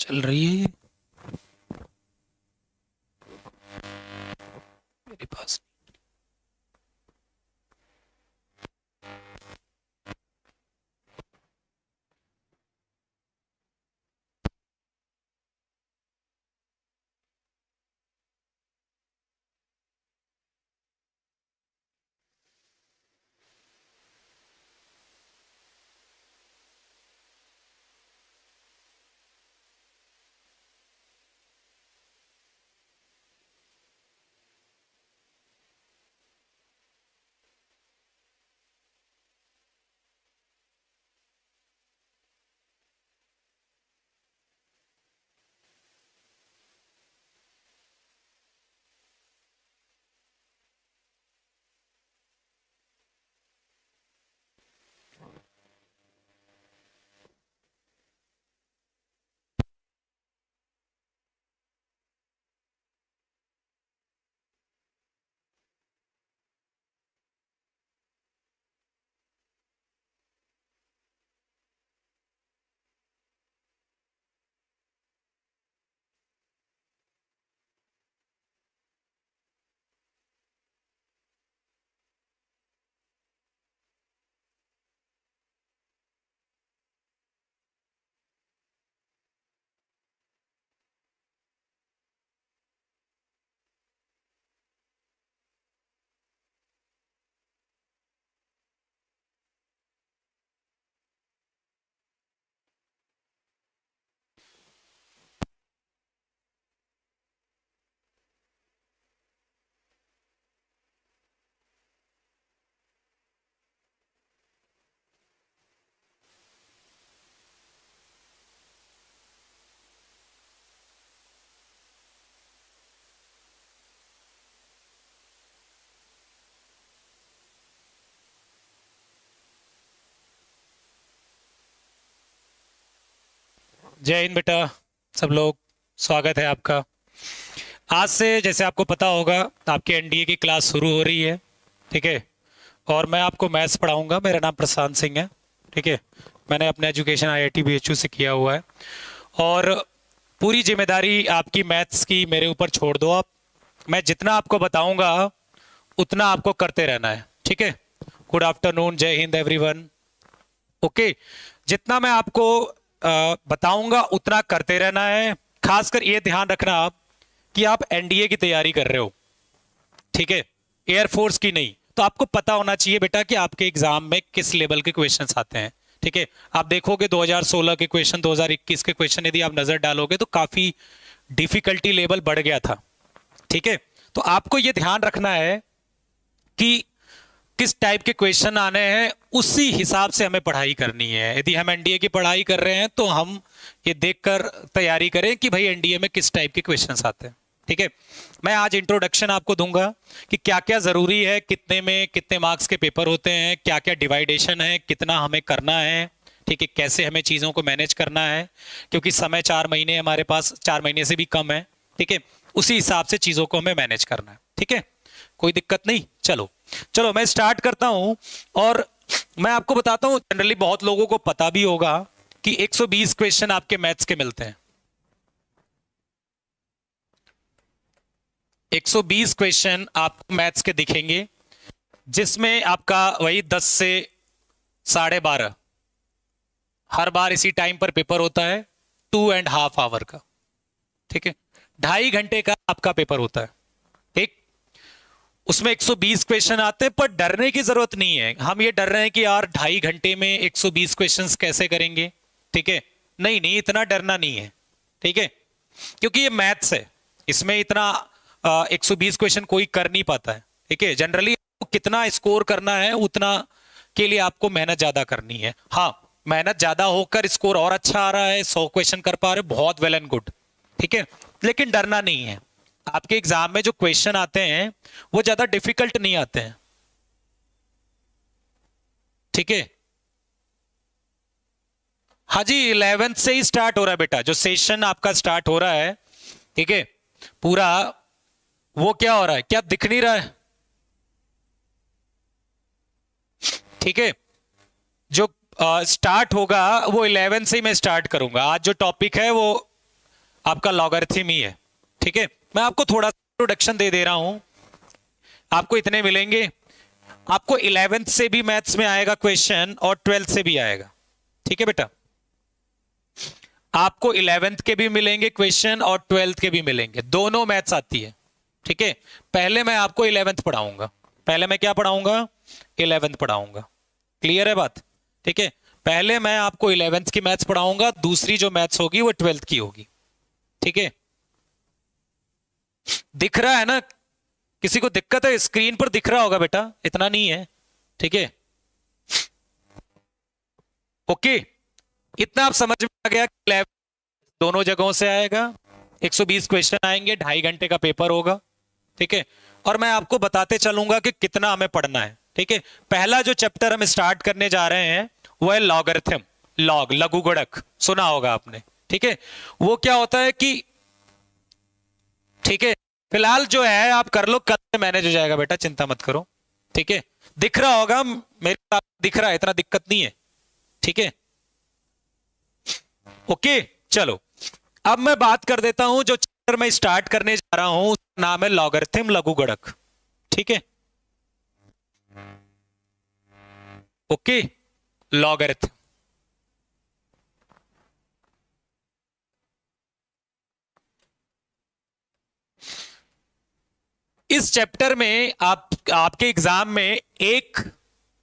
चल रही है ये मेरे पास। जय हिंद बेटा, सब लोग। स्वागत है आपका। आज से जैसे आपको पता होगा आपके एनडीए की क्लास शुरू हो रही है। ठीक है। और मैं आपको मैथ्स पढ़ाऊंगा। मेरा नाम प्रशांत सिंह है। ठीक है। मैंने अपना एजुकेशन आईआईटी बीएचयू से किया हुआ है। और पूरी जिम्मेदारी आपकी मैथ्स की मेरे ऊपर छोड़ दो आप। मैं जितना आपको बताऊंगा उतना आपको करते रहना है। ठीक है। गुड आफ्टरनून, जय हिंद एवरीवन। ओके। जितना मैं आपको बताऊंगा उतना करते रहना है। खासकर ये ध्यान रखना आप कि आप एनडीए की तैयारी कर रहे हो। ठीक है। एयरफोर्स की नहीं। तो आपको पता होना चाहिए बेटा कि आपके एग्जाम में किस लेवल के क्वेश्चंस आते हैं। ठीक है। आप देखोगे 2016 के क्वेश्चन, 2021 के क्वेश्चन यदि आप नजर डालोगे तो काफी डिफिकल्टी लेवल बढ़ गया था। ठीक है। तो आपको यह ध्यान रखना है कि किस टाइप के क्वेश्चन आने हैं, उसी हिसाब से हमें पढ़ाई करनी है। यदि हम एनडीए की पढ़ाई कर रहे हैं तो हम ये देखकर तैयारी करें कि भाई एनडीए में किस टाइप के क्वेश्चंस आते हैं। ठीक है। मैं आज इंट्रोडक्शन आपको दूंगा कि क्या क्या जरूरी है, कितने में कितने मार्क्स के पेपर होते हैं, क्या क्या डिवाइडेशन है, कितना हमें करना है। ठीक है। कैसे हमें चीजों को मैनेज करना है, क्योंकि समय 4 महीने हमारे पास, 4 महीने से भी कम है। ठीक है। उसी हिसाब से चीजों को हमें मैनेज करना है। ठीक है। कोई दिक्कत नहीं। चलो चलो मैं स्टार्ट करता हूं। और मैं आपको बताता हूं, जनरली बहुत लोगों को पता भी होगा कि 120 क्वेश्चन आपके मैथ्स के मिलते हैं। 120 क्वेश्चन आपको मैथ्स के दिखेंगे, जिसमें आपका वही 10 से 12:30 हर बार इसी टाइम पर पेपर होता है, 2.5 आवर का। ठीक है। 2.5 घंटे का आपका पेपर होता है। ठीक। उसमें 120 क्वेश्चन आते हैं, पर डरने की जरूरत नहीं है। हम ये डर रहे हैं कि यार 2.5 घंटे में 120 क्वेश्चंस कैसे करेंगे। ठीक है। नहीं नहीं, इतना डरना नहीं है। ठीक है। क्योंकि ये मैथ्स है, इसमें इतना 120 क्वेश्चन कोई कर नहीं पाता है। ठीक है। जनरली कितना स्कोर करना है उतना के लिए आपको मेहनत ज्यादा करनी है। हाँ, मेहनत ज्यादा होकर स्कोर और अच्छा आ रहा है, 100 क्वेश्चन कर पा रहे हो, बहुत वेल एंड गुड। ठीक है। लेकिन डरना नहीं है। आपके एग्जाम में जो क्वेश्चन आते हैं वो ज्यादा डिफिकल्ट नहीं आते हैं। ठीक है। हाँ जी, 11th से ही स्टार्ट हो रहा है बेटा, जो सेशन आपका स्टार्ट हो रहा है। ठीक है। पूरा वो क्या हो रहा है, क्या दिख नहीं रहा है? ठीक है। जो स्टार्ट होगा वो 11 से ही मैं स्टार्ट करूंगा। आज जो टॉपिक है वो आपका लॉगरिथम ही है। ठीक है, मैं आपको थोड़ा सा इंट्रोडक्शन दे रहा हूं। आपको इतने मिलेंगे, आपको 11th से भी मैथ्स में आएगा क्वेश्चन और 12th से भी आएगा। ठीक है बेटा, आपको 11th के भी मिलेंगे क्वेश्चन और 12th के भी मिलेंगे, दोनों मैथ्स आती है। ठीक है, पहले मैं आपको 11th पढ़ाऊंगा। पहले मैं क्या पढ़ाऊंगा? 11th पढ़ाऊंगा। क्लियर है बात? ठीक है, पहले मैं आपको 11th की मैथ्स पढ़ाऊंगा, दूसरी जो मैथ्स होगी वो 12th की होगी। ठीक है, दिख रहा है ना? किसी को दिक्कत है? स्क्रीन पर दिख रहा होगा बेटा, इतना नहीं है। ठीक है, ओके, इतना आप समझ में आ गया कि दोनों जगहों से आएगा। 120 क्वेश्चन आएंगे, 2.5 घंटे का पेपर होगा। ठीक है, और मैं आपको बताते चलूंगा कि कितना हमें पढ़ना है। ठीक है, पहला जो चैप्टर हम स्टार्ट करने जा रहे हैं वो है लॉगरिथम। लॉग, लघुगणक, सुना होगा आपने। ठीक है, वो क्या होता है कि, ठीक है, फिलहाल जो है आप कर लो, कल से मैनेज हो जाएगा बेटा, चिंता मत करो। ठीक है, दिख रहा होगा, मेरे साथ दिख रहा है, इतना दिक्कत नहीं है। ठीक है, ओके, चलो अब मैं बात कर देता हूं। जो चैप्टर मैं स्टार्ट करने जा रहा हूं उसका नाम है लॉगरिथम, लघुगणक। ठीक है, ओके, लॉगरिथम। इस चैप्टर में आपके एग्जाम में 1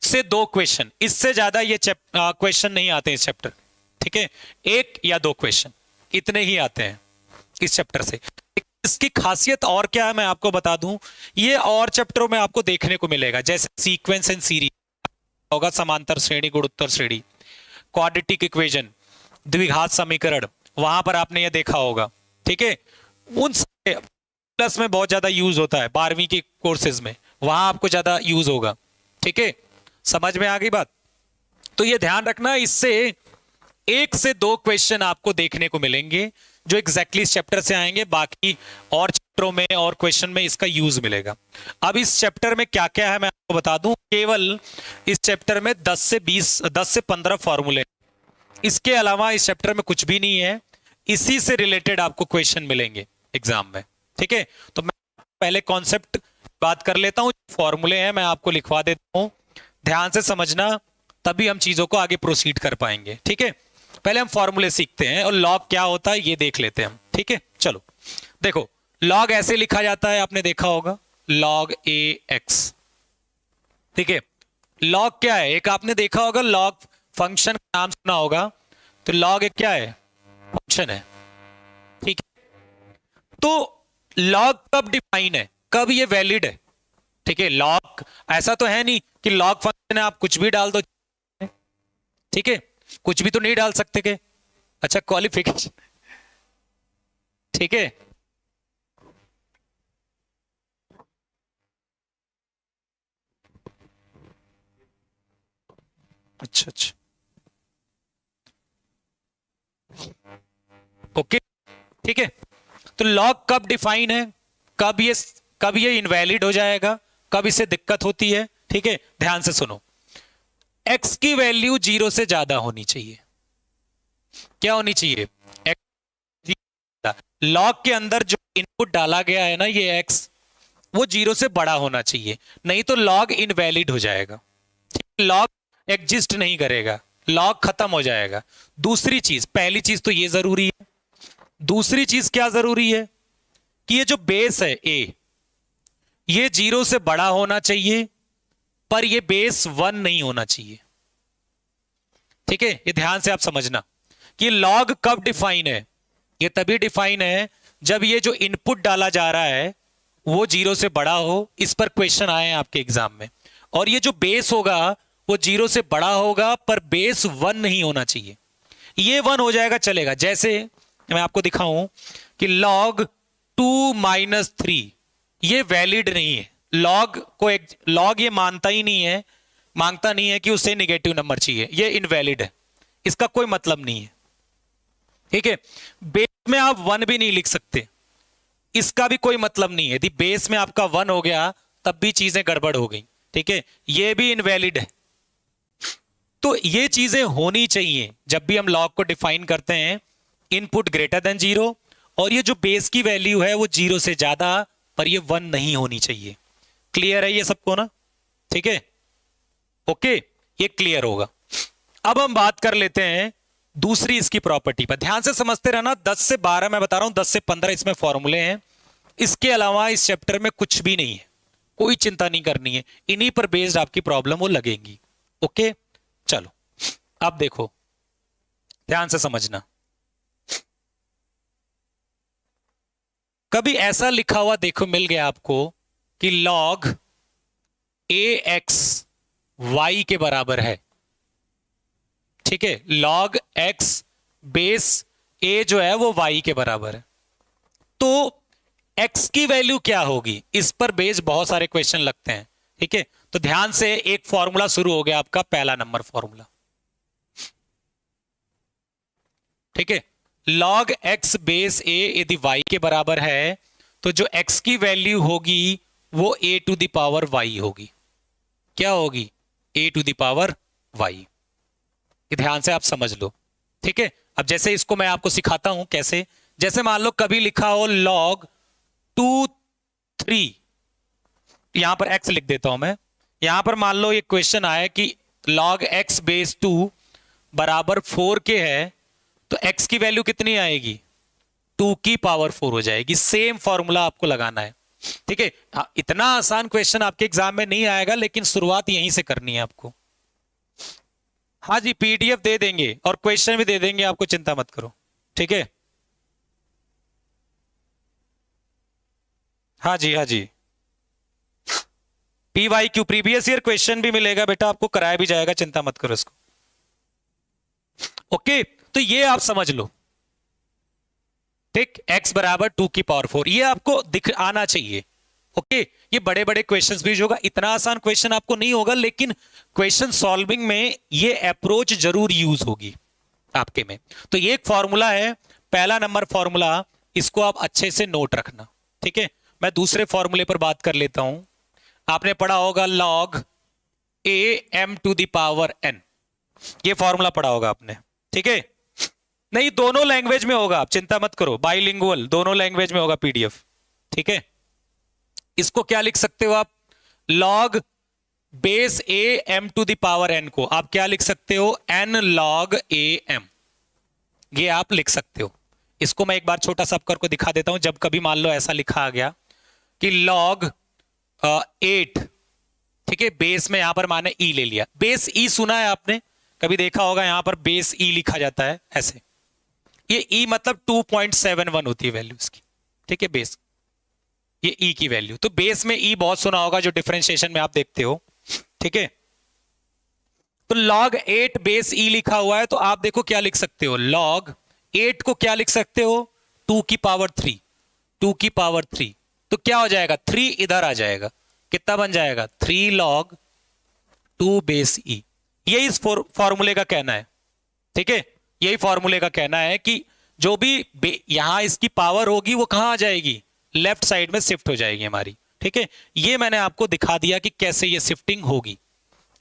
से 2 क्वेश्चन, इससे ज्यादा ये क्वेश्चन नहीं आते इस चैप्टर। ठीक है, 1 या 2 क्वेश्चन इतने ही आते हैं इस चैप्टर से। इसकी खासियत और क्या है मैं आपको बता दूं, ये और चैप्टरों में आपको देखने को मिलेगा, जैसे सीक्वेंस एंड सीरीज होगा, समांतर श्रेणी, गुणोत्तर श्रेणी, क्वाड्रेटिक इक्वेशन, द्विघात समीकरण, वहां पर आपने ये देखा होगा। ठीक है, उन प्लस में बहुत ज्यादा यूज होता है 12वीं के कोर्सेज में, वहां आपको ज्यादा यूज होगा। ठीक है, समझ में आ गई बात? तो ये ध्यान रखना, इससे 1 से 2 क्वेश्चन आपको देखने को मिलेंगे जो एग्जैक्टली इस चैप्टर से आएंगे, बाकी और चैप्टरों में और क्वेश्चन में इसका यूज मिलेगा। अब इस चैप्टर में क्या क्या है मैं आपको बता दूं। केवल इस चैप्टर में 10 से 15 फॉर्मूले, इसके अलावा इस चैप्टर में कुछ भी नहीं है। इसी से रिलेटेड आपको क्वेश्चन मिलेंगे एग्जाम में। ठीक है, तो मैं पहले कॉन्सेप्ट बात कर लेता हूं। फॉर्मूले हैं मैं आपको लिखवा देता हूं, ध्यान से समझना, तभी हम चीजों को आगे प्रोसीड कर पाएंगे। ठीक है, पहले हम फॉर्मूले सीखते हैं और लॉग क्या होता है ये देख लेते हैं हम। ठीक है, चलो देखो, लॉग ऐसे लिखा जाता है, आपने देखा होगा, लॉग ए एक्स। ठीक है, लॉग क्या है? एक आपने देखा होगा लॉग फंक्शन का नाम सुना होगा, तो लॉग एक क्या है? फंक्शन है। ठीक है, तो लॉग कब डिफाइन है, कब ये वैलिड है? ठीक है, लॉग ऐसा तो है नहीं कि लॉग फंक्शन है आप कुछ भी डाल दो। ठीक है, कुछ भी तो नहीं डाल सकते के। अच्छा, क्वालिफिकेशन, ठीक है, अच्छा अच्छा, ओके, ठीक है, तो लॉग कब डिफाइन है, कब ये इनवैलिड हो जाएगा, कब इसे दिक्कत होती है? ठीक है, ध्यान से सुनो, x की वैल्यू 0 से ज्यादा होनी चाहिए। क्या होनी चाहिए? लॉग के अंदर जो इनपुट डाला गया है ना, ये x, वो 0 से बड़ा होना चाहिए, नहीं तो लॉग इनवैलिड हो जाएगा। लॉग एग्जिस्ट नहीं करेगा, लॉग खत्म हो जाएगा। दूसरी चीज, पहली चीज तो ये जरूरी है, दूसरी चीज क्या जरूरी है कि ये जो बेस है a, ये 0 से बड़ा होना चाहिए, पर ये बेस 1 नहीं होना चाहिए। ठीक है, ये ध्यान से आप समझना कि लॉग कब डिफाइन है। ये तभी डिफाइन है जब ये जो इनपुट डाला जा रहा है वो 0 से बड़ा हो। इस पर क्वेश्चन आए हैं आपके एग्जाम में, और ये जो बेस होगा वो 0 से बड़ा होगा, पर बेस 1 नहीं होना चाहिए। ये 1 हो जाएगा चलेगा। जैसे मैं आपको दिखाऊं कि log 2 - 3 ये वैलिड नहीं है। लॉग ये मानता नहीं है कि उसे नेगेटिव नंबर चाहिए, ये इनवैलिड है, इसका कोई मतलब नहीं है। ठीक है, बेस में आप 1 भी नहीं लिख सकते, इसका भी कोई मतलब नहीं है। यदि बेस में आपका 1 हो गया तब भी चीजें गड़बड़ हो गई। ठीक है, ये भी इनवैलिड है। तो ये चीजें होनी चाहिए जब भी हम लॉग को डिफाइन करते हैं। इनपुट ग्रेटर देन 0 और ये जो बेस की वैल्यू है वो 0 से ज्यादा, पर ये 1 नहीं होनी चाहिए। क्लियर है ये सबको ना? ठीक है, ओके, ये क्लियर होगा। अब हम बात कर लेते हैं दूसरी इसकी प्रॉपर्टी पर। ध्यान से समझते रहना, 10 से 12 मैं बता रहा हूं, 10 से 15 इसमें फॉर्मूले हैं। इसके अलावा इस चैप्टर में कुछ भी नहीं है, कोई चिंता नहीं करनी है, इन्हीं पर बेस्ड आपकी प्रॉब्लम वो लगेंगी। ओके, चलो अब देखो, ध्यान से समझना। कभी ऐसा लिखा हुआ देखो मिल गया आपको कि log ax y के बराबर है, ठीक है, log x बेस a जो है वो y के बराबर है, तो x की वैल्यू क्या होगी, इस पर बेस बहुत सारे क्वेश्चन लगते हैं। ठीक है, तो ध्यान से, एक फॉर्मूला शुरू हो गया आपका, पहला नंबर फॉर्मूला। ठीक है, log x बेस a यदि y के बराबर है तो जो x की वैल्यू होगी वो a to the power y होगी। क्या होगी? a to the power y। ध्यान से आप समझ लो। ठीक है, अब जैसे इसको मैं आपको सिखाता हूं कैसे। जैसे मान लो कभी लिखा हो log 2 3, यहां पर x लिख देता हूं मैं। यहां पर मान लो ये क्वेश्चन आया कि log x बेस 2 बराबर 4 के है, तो x की वैल्यू कितनी आएगी? 2 की पावर 4 हो जाएगी। सेम फॉर्मूला आपको लगाना है। ठीक है, इतना आसान क्वेश्चन आपके एग्जाम में नहीं आएगा, लेकिन शुरुआत यहीं से करनी है आपको। हाँ जी, पीडीएफ दे देंगे और क्वेश्चन भी दे देंगे आपको, चिंता मत करो। ठीक है, हाँ जी, हाँ जी, PYQ प्रीवियस ईयर क्वेश्चन भी मिलेगा बेटा, आपको कराया भी जाएगा, चिंता मत करो इसको। ओके, तो ये आप समझ लो। ठीक, x बराबर 2 की पावर 4, ये आपको दिख आना चाहिए। ओके, ये बड़े बड़े क्वेश्चंस भी होगा, इतना आसान क्वेश्चन आपको नहीं होगा, लेकिन क्वेश्चन सॉल्विंग में ये अप्रोच जरूर यूज होगी आपके में। तो ये एक फॉर्मूला है, पहला नंबर फॉर्मूला, इसको आप अच्छे से नोट रखना। ठीक है, मैं दूसरे फॉर्मूले पर बात कर लेता हूं। आपने पढ़ा होगा log a m to the power n, ये फॉर्मूला पढ़ा होगा आपने। ठीक है, नहीं, दोनों लैंग्वेज में होगा, आप चिंता मत करो, बाइलिंगुअल दोनों लैंग्वेज में होगा पीडीएफ। ठीक है, इसको क्या लिख सकते हो आप? log base a m to the power n को आप क्या लिख सकते हो? n log a m, ये आप लिख सकते हो। इसको मैं एक बार छोटा सा करके दिखा देता हूं। जब कभी मान लो ऐसा लिखा आ गया कि log 8, ठीक है, बेस में यहां पर माने e ले लिया। बेस e सुना है आपने, कभी देखा होगा, यहां पर बेस e लिखा जाता है ऐसे। ये e मतलब 2.71 होती है वैल्यू इसकी। ठीक है, बेस, ये e की वैल्यू, तो बेस में e बहुत सुना होगा, जो डिफरेंशिएशन में आप देखते हो। ठीक है, तो log 8 बेस e लिखा हुआ है, तो आप देखो क्या लिख सकते हो, log 8 को क्या लिख सकते हो? 2 की पावर 3, 2 की पावर 3, तो क्या हो जाएगा? 3 इधर आ जाएगा, कितना बन जाएगा? 3 log 2 बेस e। ये इस फॉर्मूले का कहना है। ठीक है, यही फॉर्मूले का कहना है कि जो भी यहां इसकी पावर होगी वो कहां आ जाएगी? लेफ्ट साइड में शिफ्ट हो जाएगी हमारी। ठीक है, ये मैंने आपको दिखा दिया कि कैसे ये शिफ्टिंग होगी।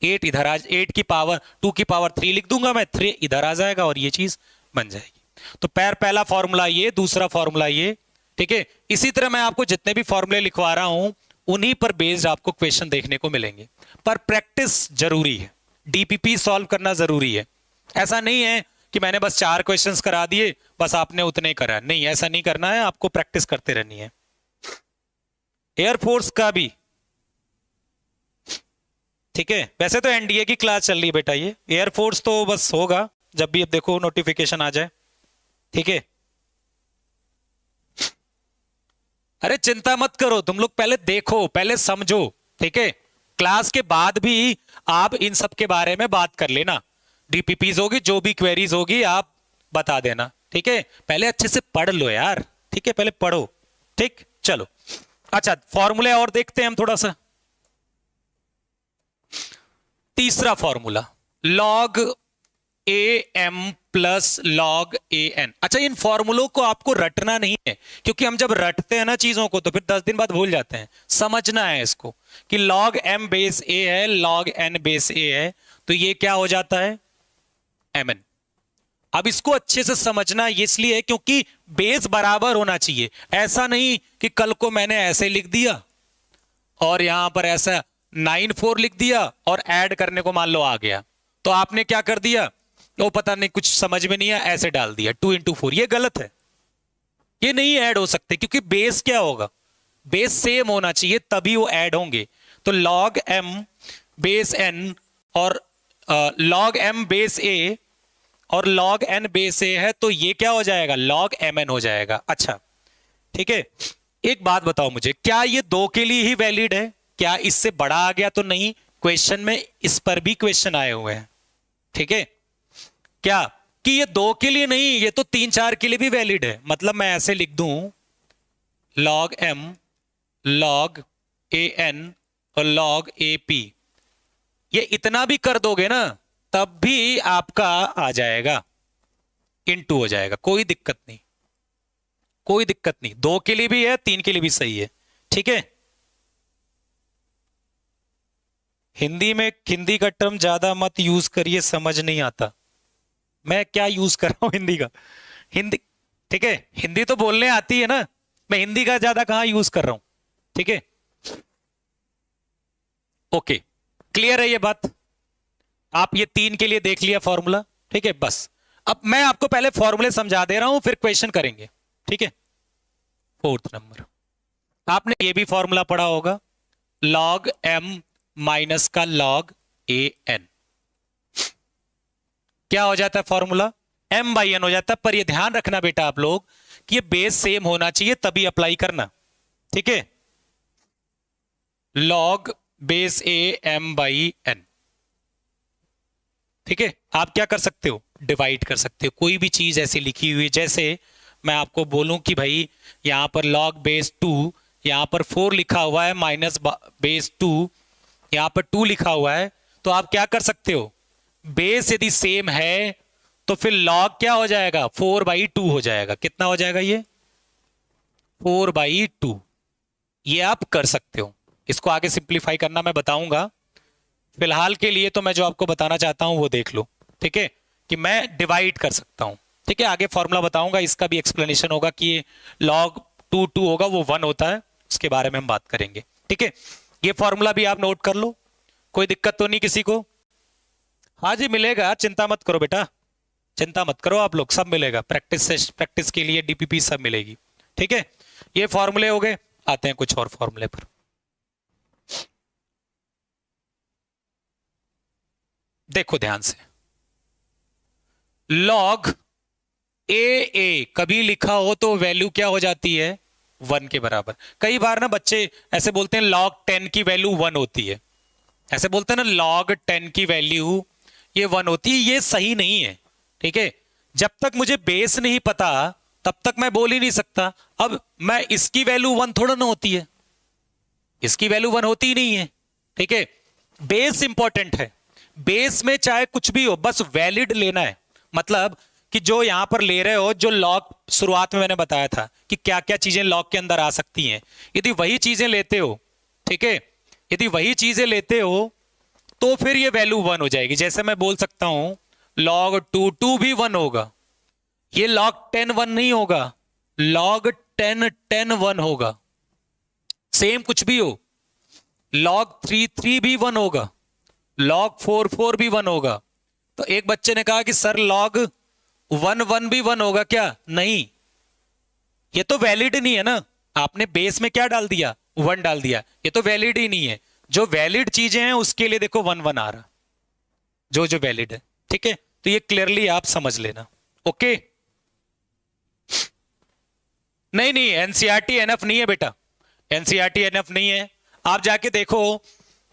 8 इधर आ, 8 की पावर 2 की पावर 3 लिख दूंगा मैं, 3 इधर आ जाएगा और ये चीज बन जाएगी। तो पहला फॉर्मूला ये, दूसरा फॉर्मूला ये। ठीक है, इसी तरह मैं आपको जितने भी फॉर्मूले लिखवा रहा हूं उन्हीं पर बेस्ड आपको क्वेश्चन देखने को मिलेंगे, पर प्रैक्टिस जरूरी है, डीपीपी सॉल्व करना जरूरी है। ऐसा नहीं है कि मैंने बस 4 क्वेश्चंस करा दिए, बस आपने उतने करा, नहीं, ऐसा नहीं करना है, आपको प्रैक्टिस करते रहनी है। एयरफोर्स का भी, ठीक है, वैसे तो एनडीए की क्लास चल रही है बेटा, ये एयरफोर्स तो बस होगा जब भी, अब देखो नोटिफिकेशन आ जाए। ठीक है, अरे चिंता मत करो, तुम लोग पहले देखो, पहले समझो। ठीक है, क्लास के बाद भी आप इन सब के बारे में बात कर लेना, डीपीपीज होगी, जो भी क्वेरीज होगी आप बता देना। ठीक है, पहले अच्छे से पढ़ लो यार। ठीक है, पहले पढ़ो। ठीक, चलो, अच्छा, फॉर्मूले और देखते हैं हम थोड़ा सा। तीसरा formula, log am plus log an। अच्छा, इन फॉर्मूलों को आपको रटना नहीं है, क्योंकि हम जब रटते हैं ना चीजों को तो फिर 10 दिन बाद भूल जाते हैं। समझना है इसको कि log m बेस a है, log n बेस a है, तो ये क्या हो जाता है? mn। अब इसको अच्छे से समझना इसलिए क्योंकि बेस बराबर होना चाहिए। ऐसा नहीं कि कल को मैंने ऐसे लिख दिया और यहां पर ऐसा 9 4 लिख दिया और ऐड करने को मान लो आ गया, तो आपने क्या कर दिया, वो पता नहीं कुछ समझ में नहीं आया ऐसे डाल दिया 2 into 4। ये गलत है, ये नहीं ऐड हो सकते क्योंकि बेस क्या होगा, बेस सेम होना चाहिए तभी वो ऐड होंगे। तो log m बेस n और log m बेस a और log n बेस a है, तो ये क्या हो जाएगा, log mn हो जाएगा। अच्छा ठीक है, एक बात बताओ मुझे, क्या ये 2 के लिए ही वैलिड है? क्या इससे बड़ा आ गया तो नहीं? क्वेश्चन में इस पर भी क्वेश्चन आए हुए हैं, ठीक है, क्या कि ये 2 के लिए नहीं, ये तो 3 4 के लिए भी वैलिड है। मतलब मैं ऐसे लिख दूं log m log an और log ap, ये इतना भी कर दोगे ना तब भी आपका आ जाएगा, इनटू हो जाएगा, कोई दिक्कत नहीं, कोई दिक्कत नहीं। 2 के लिए भी है, 3 के लिए भी सही है, ठीक है। हिंदी में हिंदी का टर्म ज्यादा मत यूज करिए, समझ नहीं आता। मैं क्या यूज कर रहा हूं हिंदी का, हिंदी ठीक है, हिंदी तो बोलने आती है ना, मैं हिंदी का ज्यादा कहां यूज कर रहा हूं, ठीक है। ओके, क्लियर है ये बात? आप ये 3 के लिए देख लिया फॉर्मूला, ठीक है। बस अब मैं आपको पहले फॉर्मूले समझा दे रहा हूं, फिर क्वेश्चन करेंगे, ठीक है। 4th नंबर, आपने ये भी फॉर्मूला पढ़ा होगा, log m माइनस का log an, क्या हो जाता है फॉर्मूला, m बाई n हो जाता है। पर ये ध्यान रखना बेटा आप लोग कि ये बेस सेम होना चाहिए तभी अप्लाई करना, ठीक है। log base a m by n, ठीक है। आप क्या कर सकते हो, डिवाइड कर सकते हो। कोई भी चीज ऐसी लिखी हुई, जैसे मैं आपको बोलूं कि भाई यहां पर log बेस 2, यहां पर 4 लिखा हुआ है, माइनस बेस 2, यहां पर 2 लिखा हुआ है, तो आप क्या कर सकते हो, बेस यदि सेम है तो फिर log क्या हो जाएगा, 4/2 हो जाएगा। कितना हो जाएगा ये, 4/2। ये आप कर सकते हो, इसको आगे सिंप्लीफाई करना मैं बताऊंगा। फिलहाल के लिए तो मैं जो आपको बताना चाहता हूं वो देख लो, ठीक है, कि मैं डिवाइड कर सकता हूं, ठीक है। आगे फॉर्मूला बताऊंगा, इसका भी एक्सप्लेनेशन होगा कि ये log 2 होगा वो 1 होता है, उसके बारे में हम बात करेंगे, ठीक है। ये फॉर्मूला भी आप नोट कर लो, कोई दिक्कत तो नहीं किसी को? हाँ जी मिलेगा, चिंता मत करो बेटा, चिंता मत करो आप लोग, सब मिलेगा, प्रैक्टिस के लिए डीपीपी सब मिलेगी, ठीक है। ये फॉर्मूले हो गए, आते हैं कुछ और फॉर्मूले पर। देखो ध्यान से, log a कभी लिखा हो तो वैल्यू क्या हो जाती है, 1 के बराबर। कई बार ना बच्चे ऐसे बोलते हैं log 10 की वैल्यू 1 होती है, ऐसे बोलते हैं ना log 10 की वैल्यू ये 1 होती है, ये सही नहीं है, ठीक है। जब तक मुझे बेस नहीं पता तब तक मैं बोल ही नहीं सकता। अब मैं इसकी वैल्यू 1 थोड़ा ना होती है, इसकी वैल्यू 1 होती ही नहीं है, ठीक है। बेस इंपॉर्टेंट है, बेस में चाहे कुछ भी हो बस वैलिड लेना है। मतलब कि जो यहां पर ले रहे हो, जो लॉग शुरुआत में मैंने बताया था कि क्या क्या चीजें लॉग के अंदर आ सकती हैं, यदि वही चीजें लेते हो, ठीक है, यदि वही चीजें लेते हो तो फिर ये वैल्यू 1 हो जाएगी। जैसे मैं बोल सकता हूं log 2 भी 1 होगा, ये log 10 1 नहीं होगा, log 10 1 होगा। सेम कुछ भी हो, log 3 भी 1 होगा, log 4 भी 1 होगा। तो एक बच्चे ने कहा कि सर log 1 भी 1 होगा क्या? नहीं, ये तो वैलिड नहीं है ना, आपने बेस में क्या डाल दिया, 1 डाल दिया, ये तो वैलिड ही नहीं है। जो वैलिड चीजें हैं उसके लिए देखो 1 आ रहा, जो जो वैलिड है, ठीक है। तो ये क्लियरली आप समझ लेना, ओके। नहीं नहीं, एनसीईआरटी एनएफ नहीं है बेटा, एनसीईआरटी एनएफ नहीं है। आप जाके देखो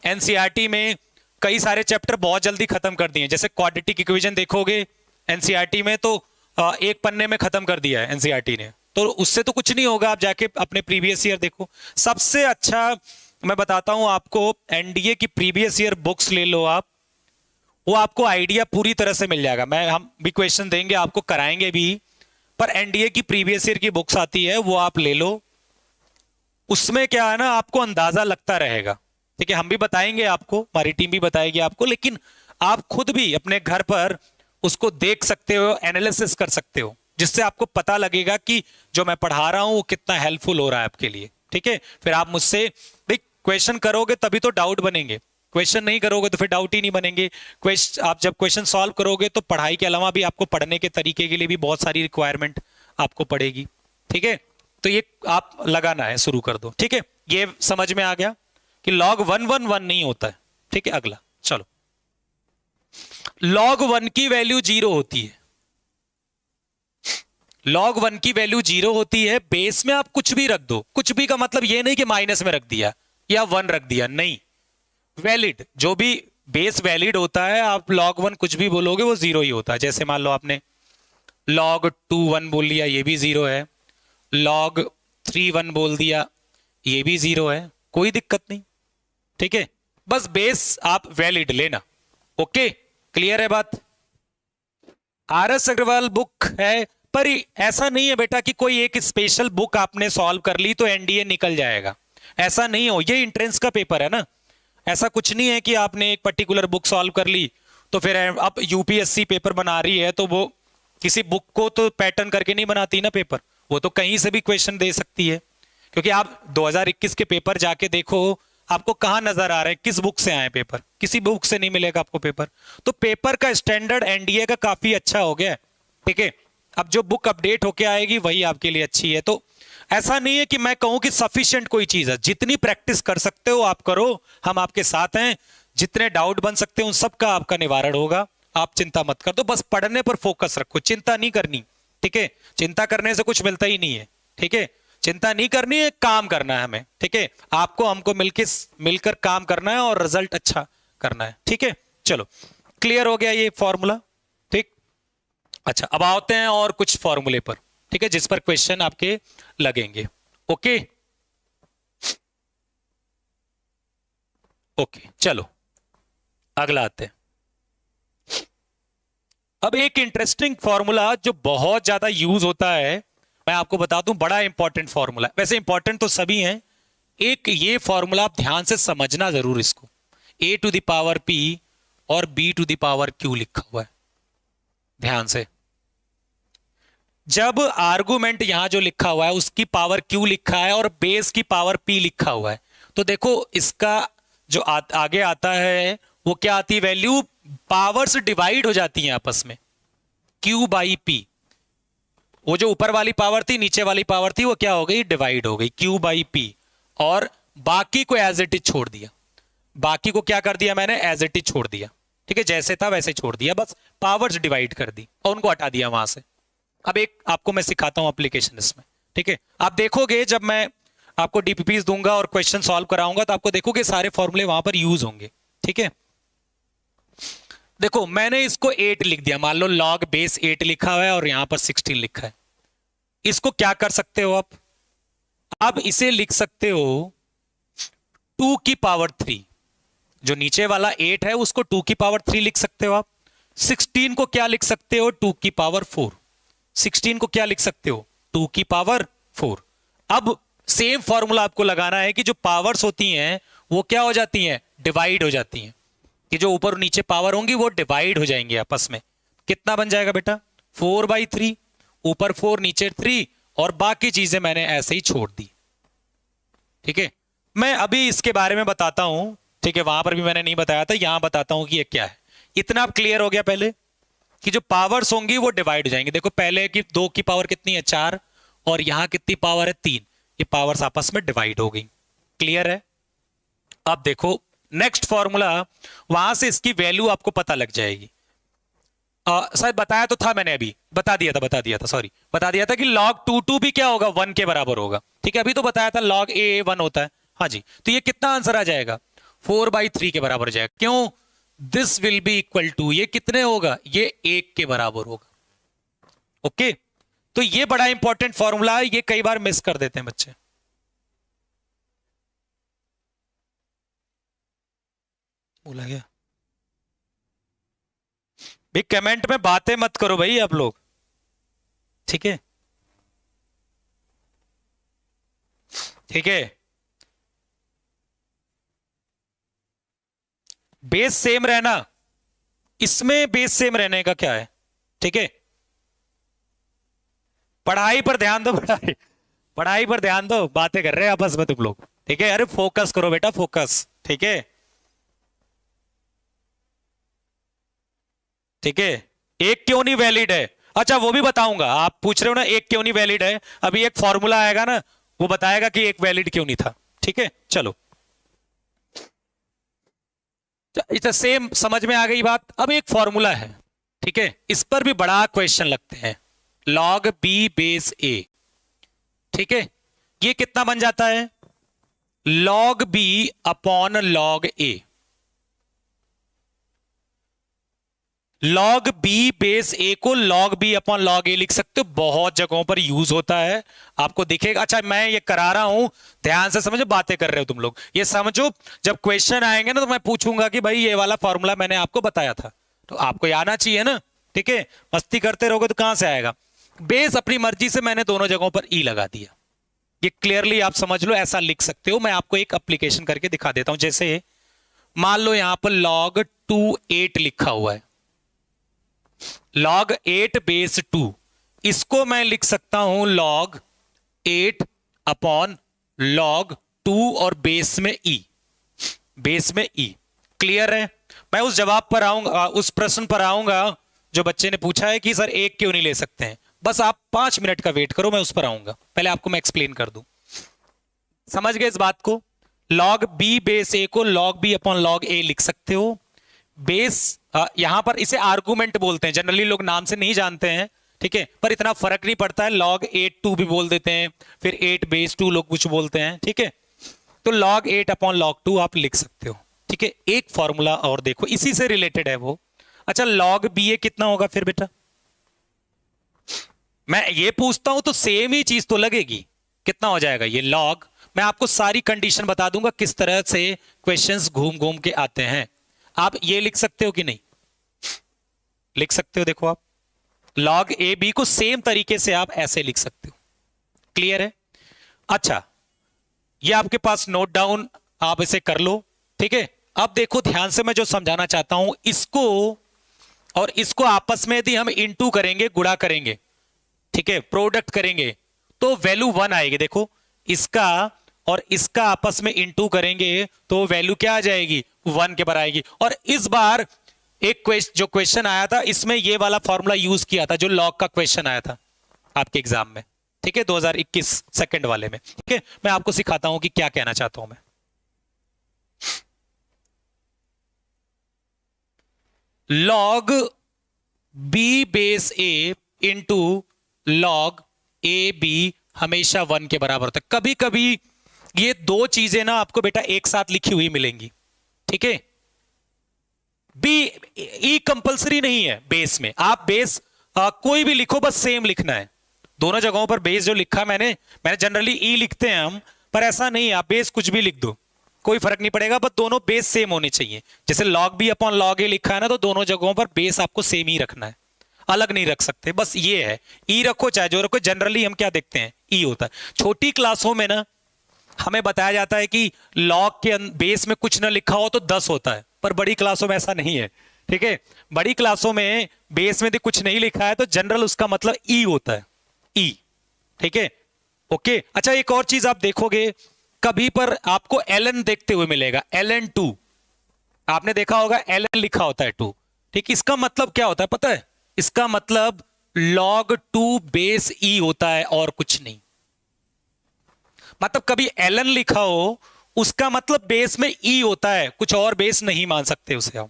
एनसीईआरटी में कई सारे चैप्टर बहुत जल्दी खत्म कर दिए, जैसे क्वाड्रेटिक इक्वेशन देखोगे एनसीईआरटी में तो एक पन्ने में खत्म कर दिया है एनसीईआरटी ने, तो उससे तो कुछ नहीं होगा। आप जाके अपने प्रीवियस ईयर देखो। सबसे अच्छा मैं बताता हूं आपको, एनडीए की प्रीवियस ईयर बुक्स ले लो आप, वो आपको आइडिया पूरी तरह से मिल जाएगा। हम भी क्वेश्चन देंगे आपको, कराएंगे भी, पर एनडीए की प्रीवियस ईयर की बुक्स आती है वो आप ले लो, उसमें क्या है ना आपको अंदाजा लगता रहेगा, ठीक है। हम भी बताएंगे आपको, हमारी टीम भी बताएगी आपको, लेकिन आप खुद भी अपने घर पर उसको देख सकते हो, एनालिसिस कर सकते हो, जिससे आपको पता लगेगा कि जो मैं पढ़ा रहा हूं वो कितना हेल्पफुल हो रहा है आपके लिए। ठीक है, फिर आप मुझसे भाई क्वेश्चन करोगे तभी तो डाउट बनेंगे, क्वेश्चन नहीं करोगे तो फिर डाउट ही नहीं बनेंगे। क्वेश्चन आप जब क्वेश्चन सॉल्व करोगे तो पढ़ाई के अलावा भी आपको पढ़ने के तरीके के लिए भी बहुत सारी रिक्वायरमेंट आपको पड़ेगी। ठीक है, तो ये आप लगाना है, शुरू कर दो। ठीक है, ये समझ में आ गया कि लॉग 111 नहीं होता है। ठीक है, अगला चलो, लॉग 1 की वैल्यू 0 होती है। लॉग 1 की वैल्यू 0 होती है, बेस में आप कुछ भी रख दो, कुछ भी का मतलब ये नहीं कि माइनस में रख दिया या 1 रख दिया, नहीं, वैलिड जो भी बेस वैलिड होता है, आप log 1 कुछ भी बोलोगे वो 0 ही होता है। जैसे मान लो आपने log 2 1 बोल लिया, ये भी 0 है, log 3 1 बोल दिया, ये भी 0 है, कोई दिक्कत नहीं। ठीक है, बस बेस आप वैलिड लेना। ओके, क्लियर है बात? RS अग्रवाल बुक है, पर ऐसा नहीं है बेटा कि कोई एक स्पेशल बुक आपने सॉल्व कर ली तो एनडीए निकल जाएगा, ऐसा नहीं हो। ये एंट्रेंस का पेपर है ना, ऐसा कुछ नहीं है कि आपने एक पर्टिकुलर बुक सॉल्व कर ली तो फिर अब यूपीएससी पेपर बना रही है तो वो किसी बुक को तो पैटर्न करके नहीं बनाती ना पेपर, वो तो कहीं से भी क्वेश्चन दे सकती है। क्योंकि आप 2021 के पेपर जाके देखो, आपको कहां नजर आ रहा है किस बुक से आए पेपर, किसी बुक से नहीं मिलेगा आपको पेपर। तो पेपर का स्टैंडर्ड एनडीए का काफी अच्छा हो गया है। ठीक है, अब जो बुक अपडेट होके आएगी वही आपके लिए अच्छी है। तो ऐसा नहीं है कि मैं कहूं कि सफिशिएंट कोई चीज है, जितनी प्रैक्टिस कर सकते हो आप करो, हम आपके साथ हैं। जितने डाउट बन सकते हैं उन सब का आपका निवारण होगा, आप चिंता मत कर दो, बस पढ़ने पर फोकस रखो, चिंता नहीं करनी। ठीक है, चिंता करने से कुछ मिलता ही नहीं है। ठीक है, चिंता नहीं करनी है, काम करना है हमें। ठीक है, आपको हमको मिलकर काम करना है और रिजल्ट अच्छा करना है। ठीक है, चलो क्लियर हो गया ये फॉर्मूला। ठीक, अच्छा अब आते हैं और कुछ फॉर्मूले पर। ठीक है, जिस पर क्वेश्चन आपके लगेंगे। ओके ओके, चलो अगला आते हैं। अब एक इंटरेस्टिंग फॉर्मूला जो बहुत ज्यादा यूज होता है, मैं आपको बता दूं, बड़ा इंपॉर्टेंट फॉर्मूला। वैसे इंपॉर्टेंट तो सभी हैं, एक ये फॉर्मूला आप ध्यान से समझना जरूर इसको। a to the power p और b to the power q लिखा हुआ है, ध्यान से। जब आर्गुमेंट यहां जो लिखा हुआ है उसकी पावर q लिखा है और बेस की पावर p लिखा हुआ है, तो देखो इसका जो आगे आता है वो क्या आती है वैल्यू, पावर्स डिवाइड हो जाती हैं आपस में, q बाई p। वो जो ऊपर वाली पावर थी नीचे वाली पावर थी वो क्या हो गई, डिवाइड हो गई, q बाई p। और बाकी को एज इट इज छोड़ दिया, बाकी को क्या कर दिया मैंने, एज इट इज छोड़ दिया। ठीक है, जैसे था वैसे छोड़ दिया, बस पावर्स डिवाइड कर दी और उनको हटा दिया वहां से। अब एक आपको मैं सिखाता हूं एप्लीकेशन इसमें। ठीक है, आप देखोगे जब मैं आपको डीपीपीस दूंगा और क्वेश्चन सॉल्व कराऊंगा तो आपको देखोगे सारे फॉर्मूले वहां पर यूज होंगे। ठीक है, देखो मैंने इसको 8 लिख दिया, मान लो लॉग बेस 8 लिखा हुआ है और यहां पर 16 लिखा है। इसको क्या कर सकते हो आप इसे लिख सकते हो 2 की पावर 3। जो नीचे वाला 8 है उसको 2 की पावर 3 लिख सकते हो आप। 16 को क्या लिख सकते हो, 2 की पावर 4। 16 को क्या लिख सकते हो, 2 की पावर 4। अब सेम फॉर्मूला आपको लगाना है कि जो पावर्स होती हैं वो क्या हो जाती हैं, डिवाइड हो जाती हैं, कि जो ऊपर और नीचे पावर होंगी वो डिवाइड हो जाएंगी आपस में। कितना बन जाएगा बेटा, 4/3, ऊपर 4 नीचे 3, और बाकी चीजें मैंने ऐसे ही छोड़ दी। ठीक है, मैं अभी इसके बारे में बताता हूं। ठीक है, वहां पर भी मैंने नहीं बताया था, यहां बताता हूं कि ये क्या है। इतना अब क्लियर हो गया पहले कि जो पावर्स होंगी वो डिवाइड हो जाएंगी। देखो पहले की 2 की पावर कितनी है, 4, और यहां कितनी पावर है, 3। ये पावर्स आपस में डिवाइड हो गई। क्लियर है? अब देखो नेक्स्ट फॉर्मूला, वहां से इसकी वैल्यू आपको पता लग जाएगी। शायद बताया तो था मैंने, अभी बता दिया था सॉरी, बता दिया था कि log 2 भी क्या होगा, 1 के बराबर होगा। ठीक है, अभी तो बताया था log a 1 होता है। हाँ जी, तो ये कितना आंसर आ जाएगा, 4/3 के बराबर जाएगा। क्यों, this will be equal to, ये कितने होगा, ये 1 के बराबर होगा। ओके, तो ये बड़ा इंपॉर्टेंट फॉर्मूला है, ये कई बार मिस कर देते हैं बच्चे। बोला गया भाई, कमेंट में बातें मत करो भाई आप लोग। ठीक है, ठीक है, बेस सेम रहना, इसमें बेस सेम रहने का क्या है? ठीक है, पढ़ाई पर ध्यान दो, पढ़ाई पढ़ाई पर ध्यान दो, बातें कर रहे हैं आपस में तुम लोग। ठीक है, अरे फोकस करो बेटा, फोकस। ठीक है, ठीक है। एक क्यों नहीं वैलिड है? अच्छा वो भी बताऊंगा, आप पूछ रहे हो ना एक क्यों नहीं वैलिड है, अभी एक फॉर्मूला आएगा ना, वो बताएगा कि एक वैलिड क्यों नहीं था। ठीक है, चलो, इतना सेम समझ में आ गई बात। अब एक फॉर्मूला है, ठीक है, इस पर भी बड़ा क्वेश्चन लगते हैं, लॉग बी बेस ए। ठीक है, ये कितना बन जाता है? लॉग बी अपॉन लॉग ए। लॉग बी बेस ए को लॉग बी अपॉन लॉग ए लिख सकते हो, बहुत जगहों पर यूज होता है, आपको दिखेगा। अच्छा मैं ये करा रहा हूं, ध्यान से समझो, बातें कर रहे हो तुम लोग, ये समझो, जब क्वेश्चन आएंगे ना तो मैं पूछूंगा कि भाई ये वाला फॉर्मूला मैंने आपको बताया था, तो आपको ये आना चाहिए ना। ठीक है, मस्ती करते रहोगे तो कहां से आएगा? बेस अपनी मर्जी से मैंने दोनों जगहों पर ई लगा दिया, ये क्लियरली आप समझ लो, ऐसा लिख सकते हो। मैं आपको एक एप्लीकेशन करके दिखा देता हूं, जैसे मान लो यहां पर log 28 लिखा हुआ है, log 8 बेस 2, इसको मैं लिख सकता हूं log 8 अपॉन log 2 और बेस में ई, बेस में ई। क्लियर है? मैं उस जवाब पर आऊंगा, उस प्रश्न पर आऊंगा जो बच्चे ने पूछा है कि सर एक क्यों नहीं ले सकते हैं। बस आप 5 मिनट का वेट करो, मैं उस पर आऊंगा, पहले आपको मैं एक्सप्लेन कर दूं। समझ गए इस बात को? log b बेस a को log b upon log a लिख सकते हो। बेस यहां पर इसे आर्गुमेंट बोलते हैं, जनरली लोग नाम से नहीं जानते हैं, ठीक है, पर इतना फर्क नहीं पड़ता है, log 8 2 भी बोल देते हैं, फिर 8 बेस 2 लोग कुछ बोलते हैं। ठीक है, तो log 8 अपॉन log 2 आप लिख सकते हो। ठीक है, एक फॉर्मूला और देखो, इसी से रिलेटेड है वो। अच्छा log ba कितना होगा फिर बेटा? मैं ये पूछता हूं तो सेम ही चीज तो लगेगी, कितना हो जाएगा ये log? मैं आपको सारी कंडीशन बता दूंगा किस तरह से क्वेश्चंस घूम घूम के आते हैं। आप ये लिख सकते हो कि नहीं? लिख सकते हो, देखो आप log ए बी को सेम तरीके से आप ऐसे लिख सकते हो। क्लियर है? अच्छा, ये आपके पास नोट डाउन, आप इसे कर लो। ठीक है, अब देखो ध्यान से, मैं जो समझाना चाहता हूं, इसको और इसको आपस में यदि हम इनटू करेंगे, गुणा करेंगे, ठीक है, प्रोडक्ट करेंगे, तो वैल्यू 1 आएगी। देखो इसका और इसका आपस में इनटू करेंगे तो वैल्यू क्या आ जाएगी? 1 के बराबर आएगी। और इस बार एक जो क्वेश्चन आया था, इसमें ये वाला फॉर्मूला यूज किया था, जो लॉग का क्वेश्चन आया था आपके एग्जाम में, ठीक है, 2021 सेकंड वाले में। ठीक है, मैं आपको सिखाता हूं कि क्या कहना चाहता हूं मैं। log b base a into log a b हमेशा 1 के बराबर होता है। कभी कभी ये दो चीजें ना आपको बेटा एक साथ लिखी हुई मिलेंगी। ठीक है, बी ई कंपलसरी नहीं है बेस में, आप बेस कोई भी लिखो, बस सेम लिखना है। दोनों जगहों पर बेस जो लिखा मैंने जनरली ई लिखते हैं हम, पर ऐसा नहीं है, आप बेस कुछ भी लिख दो, कोई फर्क नहीं पड़ेगा, बस दोनों बेस सेम होने चाहिए। जैसे log b upon log a लिखा है ना, तो दोनों जगहों पर बेस आपको सेम ही रखना है, अलग नहीं रख सकते। बस ये है, ई रखो चाहे जो रखो, जनरली हम क्या देखते हैं, ई होता है। छोटी क्लासों में ना हमें बताया जाता है कि log के बेस में कुछ ना लिखा हो तो 10 होता है, पर बड़ी क्लासों में ऐसा नहीं है। ठीक है, बड़ी क्लासों में बेस में यदि कुछ नहीं लिखा है तो जनरल उसका मतलब ई होता है, ई। ठीक है, ओके। अच्छा, एक और चीज आप देखोगे, कभी पर आपको ln देखते हुए मिलेगा, ln2, आपने देखा होगा ln लिखा होता है 2। ठीक, इसका मतलब क्या होता है पता है? इसका मतलब log 2 बेस e होता है और कुछ नहीं। मतलब कभी ln लिखा हो, उसका मतलब बेस में e होता है, कुछ और बेस नहीं मान सकते उसे आप।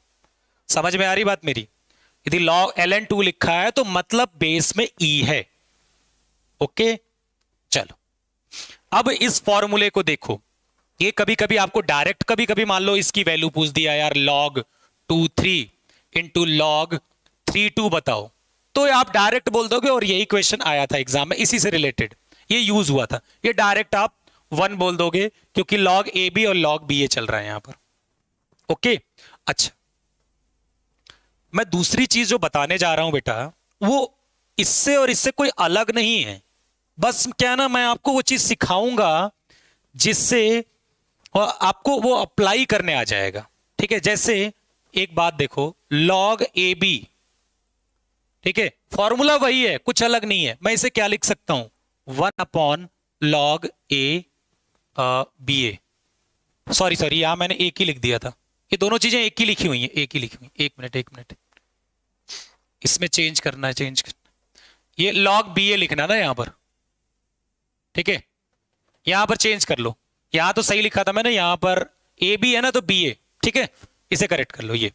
समझ में आ रही बात मेरी? यदि log ln2 लिखा है तो मतलब बेस में e है। ओके, चलो अब इस फॉर्मूले को देखो, ये कभी कभी आपको डायरेक्ट, कभी कभी मान लो इसकी वैल्यू पूछ दिया यार, log 2 3 इंटू log 3 2 बताओ, तो आप डायरेक्ट बोल दोगे, और यही क्वेश्चन आया था एग्जाम में, इसी से रिलेटेड ये यूज हुआ था। ये डायरेक्ट आप 1 बोल दोगे, क्योंकि log ए बी और log बी ए चल रहा है यहां पर। ओके, अच्छा, मैं दूसरी चीज जो बताने जा रहा हूं बेटा, वो इससे और इससे कोई अलग नहीं है, बस क्या ना, मैं आपको वो चीज सिखाऊंगा जिससे आपको वो अप्लाई करने आ जाएगा। ठीक है, जैसे एक बात देखो, लॉग ए बी, ठीक है, फॉर्मूला वही है, कुछ अलग नहीं है। मैं इसे क्या लिख सकता हूं, 1/log A B A. Sorry, यहां मैंने एक ही लिख दिया था। ये दोनों चीजें एक ही लिखी हुई हैं, एक ही लिखी हुई। एक मिनट, इसमें चेंज करना है, चेंज करना। ये log बी ए लिखना ना यहां पर, ठीक है, यहां पर चेंज कर लो। यहां तो सही लिखा था मैंने, यहां पर ए बी है ना, तो बी ए, ठीक है, इसे करेक्ट कर लो। ये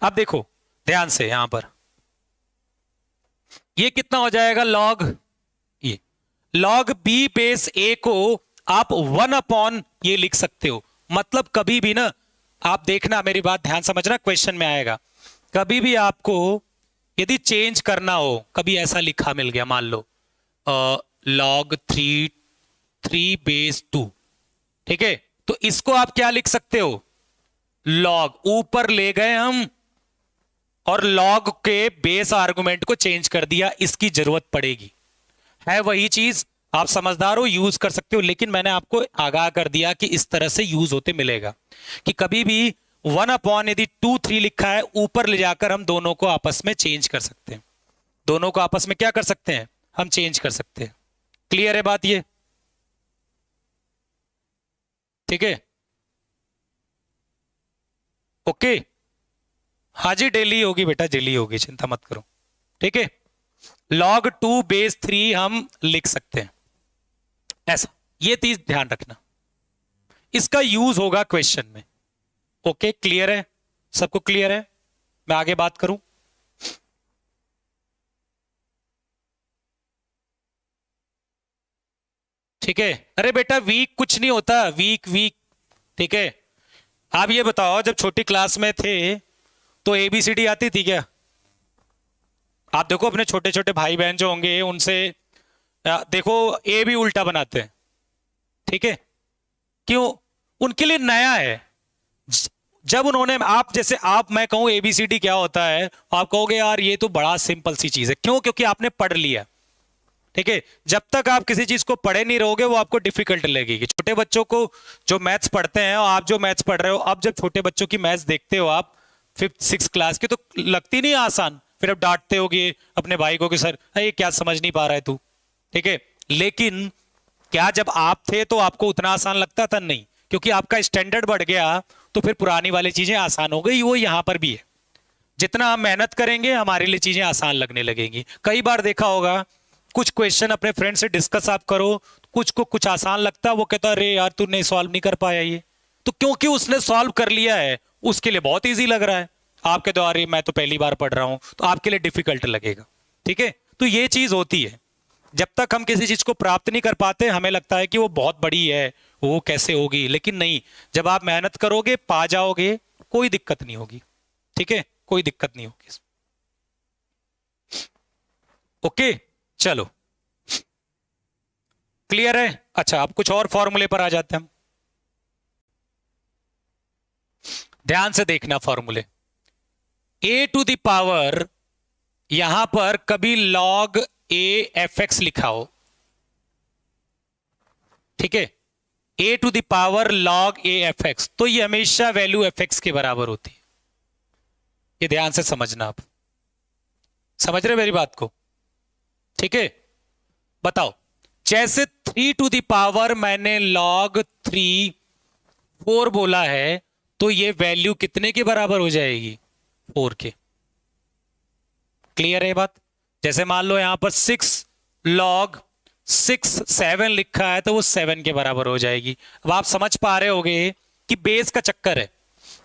अब देखो ध्यान से, यहां पर ये कितना हो जाएगा, ये लॉग बी बेस ए को आप 1 ये लिख सकते हो। मतलब कभी भी ना, आप देखना, मेरी बात ध्यान समझना, क्वेश्चन में आएगा, कभी भी आपको यदि चेंज करना हो, कभी ऐसा लिखा मिल गया, मान लो log 3 बेस 2, ठीक है, तो इसको आप क्या लिख सकते हो, लॉग ऊपर ले गए हम और लॉग के बेस आर्गुमेंट को चेंज कर दिया, इसकी जरूरत पड़ेगी, है वही चीज, आप समझदार हो, यूज कर सकते हो। लेकिन मैंने आपको आगाह कर दिया कि इस तरह से यूज होते मिलेगा कि कभी भी 1 यदि 2 3 लिखा है, ऊपर ले जाकर हम दोनों को आपस में चेंज कर सकते हैं, दोनों को आपस में क्या कर सकते हैं, हम चेंज कर सकते हैं। क्लियर है बात ये, ठीक है, ओके। हाँ जी, डेली होगी बेटा, डेली होगी, चिंता मत करो, ठीक है। log 2 बेस 3 हम लिख सकते हैं ऐसा, ये चीज ध्यान रखना, इसका यूज होगा क्वेश्चन में। ओके, क्लियर है, सबको क्लियर है, मैं आगे बात करूं। ठीक है, अरे बेटा वीक कुछ नहीं होता, वीक वीक, ठीक है। आप ये बताओ, जब छोटी क्लास में थे तो एबीसीडी आती थी क्या? आप देखो अपने छोटे छोटे भाई बहन जो होंगे उनसे देखो, ए भी उल्टा बनाते हैं, ठीक है, क्यों? उनके लिए नया है। जब उन्होंने, आप जैसे, आप मैं कहूं एबीसीडी क्या होता है, आप कहोगे यार ये तो बड़ा सिंपल सी चीज है, क्यों? क्योंकि आपने पढ़ लिया, ठीक है। जब तक आप किसी चीज को पढ़े नहीं रहोगे वो आपको डिफिकल्ट लगेगी। छोटे बच्चों को जो मैथ्स पढ़ते हैं, और आप जो मैथ्स पढ़ रहे हो, अब जब छोटे बच्चों की मैथ्स देखते हो आप 5th 6th क्लास की, तो लगती नहीं आसान, फिर आप डांटते होगे अपने भाई को कि सर ये क्या समझ नहीं पा रहा है तू, ठीक है। लेकिन क्या जब आप थे तो आपको उतना आसान लगता था? नहीं, क्योंकि आपका स्टैंडर्ड बढ़ गया, तो फिर पुरानी वाली चीजें आसान हो गई। वो यहां पर भी है, जितना हम मेहनत करेंगे हमारे लिए चीजें आसान लगने लगेंगी। कई बार देखा होगा, कुछ क्वेश्चन अपने फ्रेंड से डिस्कस आप करो, कुछ को कुछ आसान लगता है, वो कहता है अरे यार तूने सॉल्व नहीं कर पाया ये, तो क्योंकि उसने सॉल्व कर लिया है उसके लिए बहुत इजी लग रहा है। आप कहते हो अरे मैं तो पहली बार पढ़ रहा हूं, तो आपके लिए डिफिकल्ट लगेगा, ठीक है। तो ये चीज होती है, जब तक हम किसी चीज को प्राप्त नहीं कर पाते हमें लगता है कि वो बहुत बड़ी है, वो कैसे होगी, लेकिन नहीं, जब आप मेहनत करोगे पा जाओगे, कोई दिक्कत नहीं होगी, ठीक है, कोई दिक्कत नहीं होगी। ओके, चलो क्लियर है। अच्छा, अब कुछ और फॉर्मूले पर आ जाते हैं हम, ध्यान से देखना फॉर्मूले। ए टू द पावर, यहां पर कभी log a fx लिखा हो, ठीक है, a to the power log a fx, तो ये हमेशा वैल्यू fx के बराबर होती है। ये ध्यान से समझना, आप समझ रहे मेरी बात को, ठीक है। बताओ, जैसे 3 टू द पावर मैंने log 3 4 बोला है, तो ये वैल्यू कितने के बराबर हो जाएगी? 4 के। क्लियर है बात? जैसे मान लो यहां पर 6 log 6 7 लिखा है, तो वो 7 के बराबर हो जाएगी। अब आप समझ पा रहे होगे कि बेस का चक्कर है,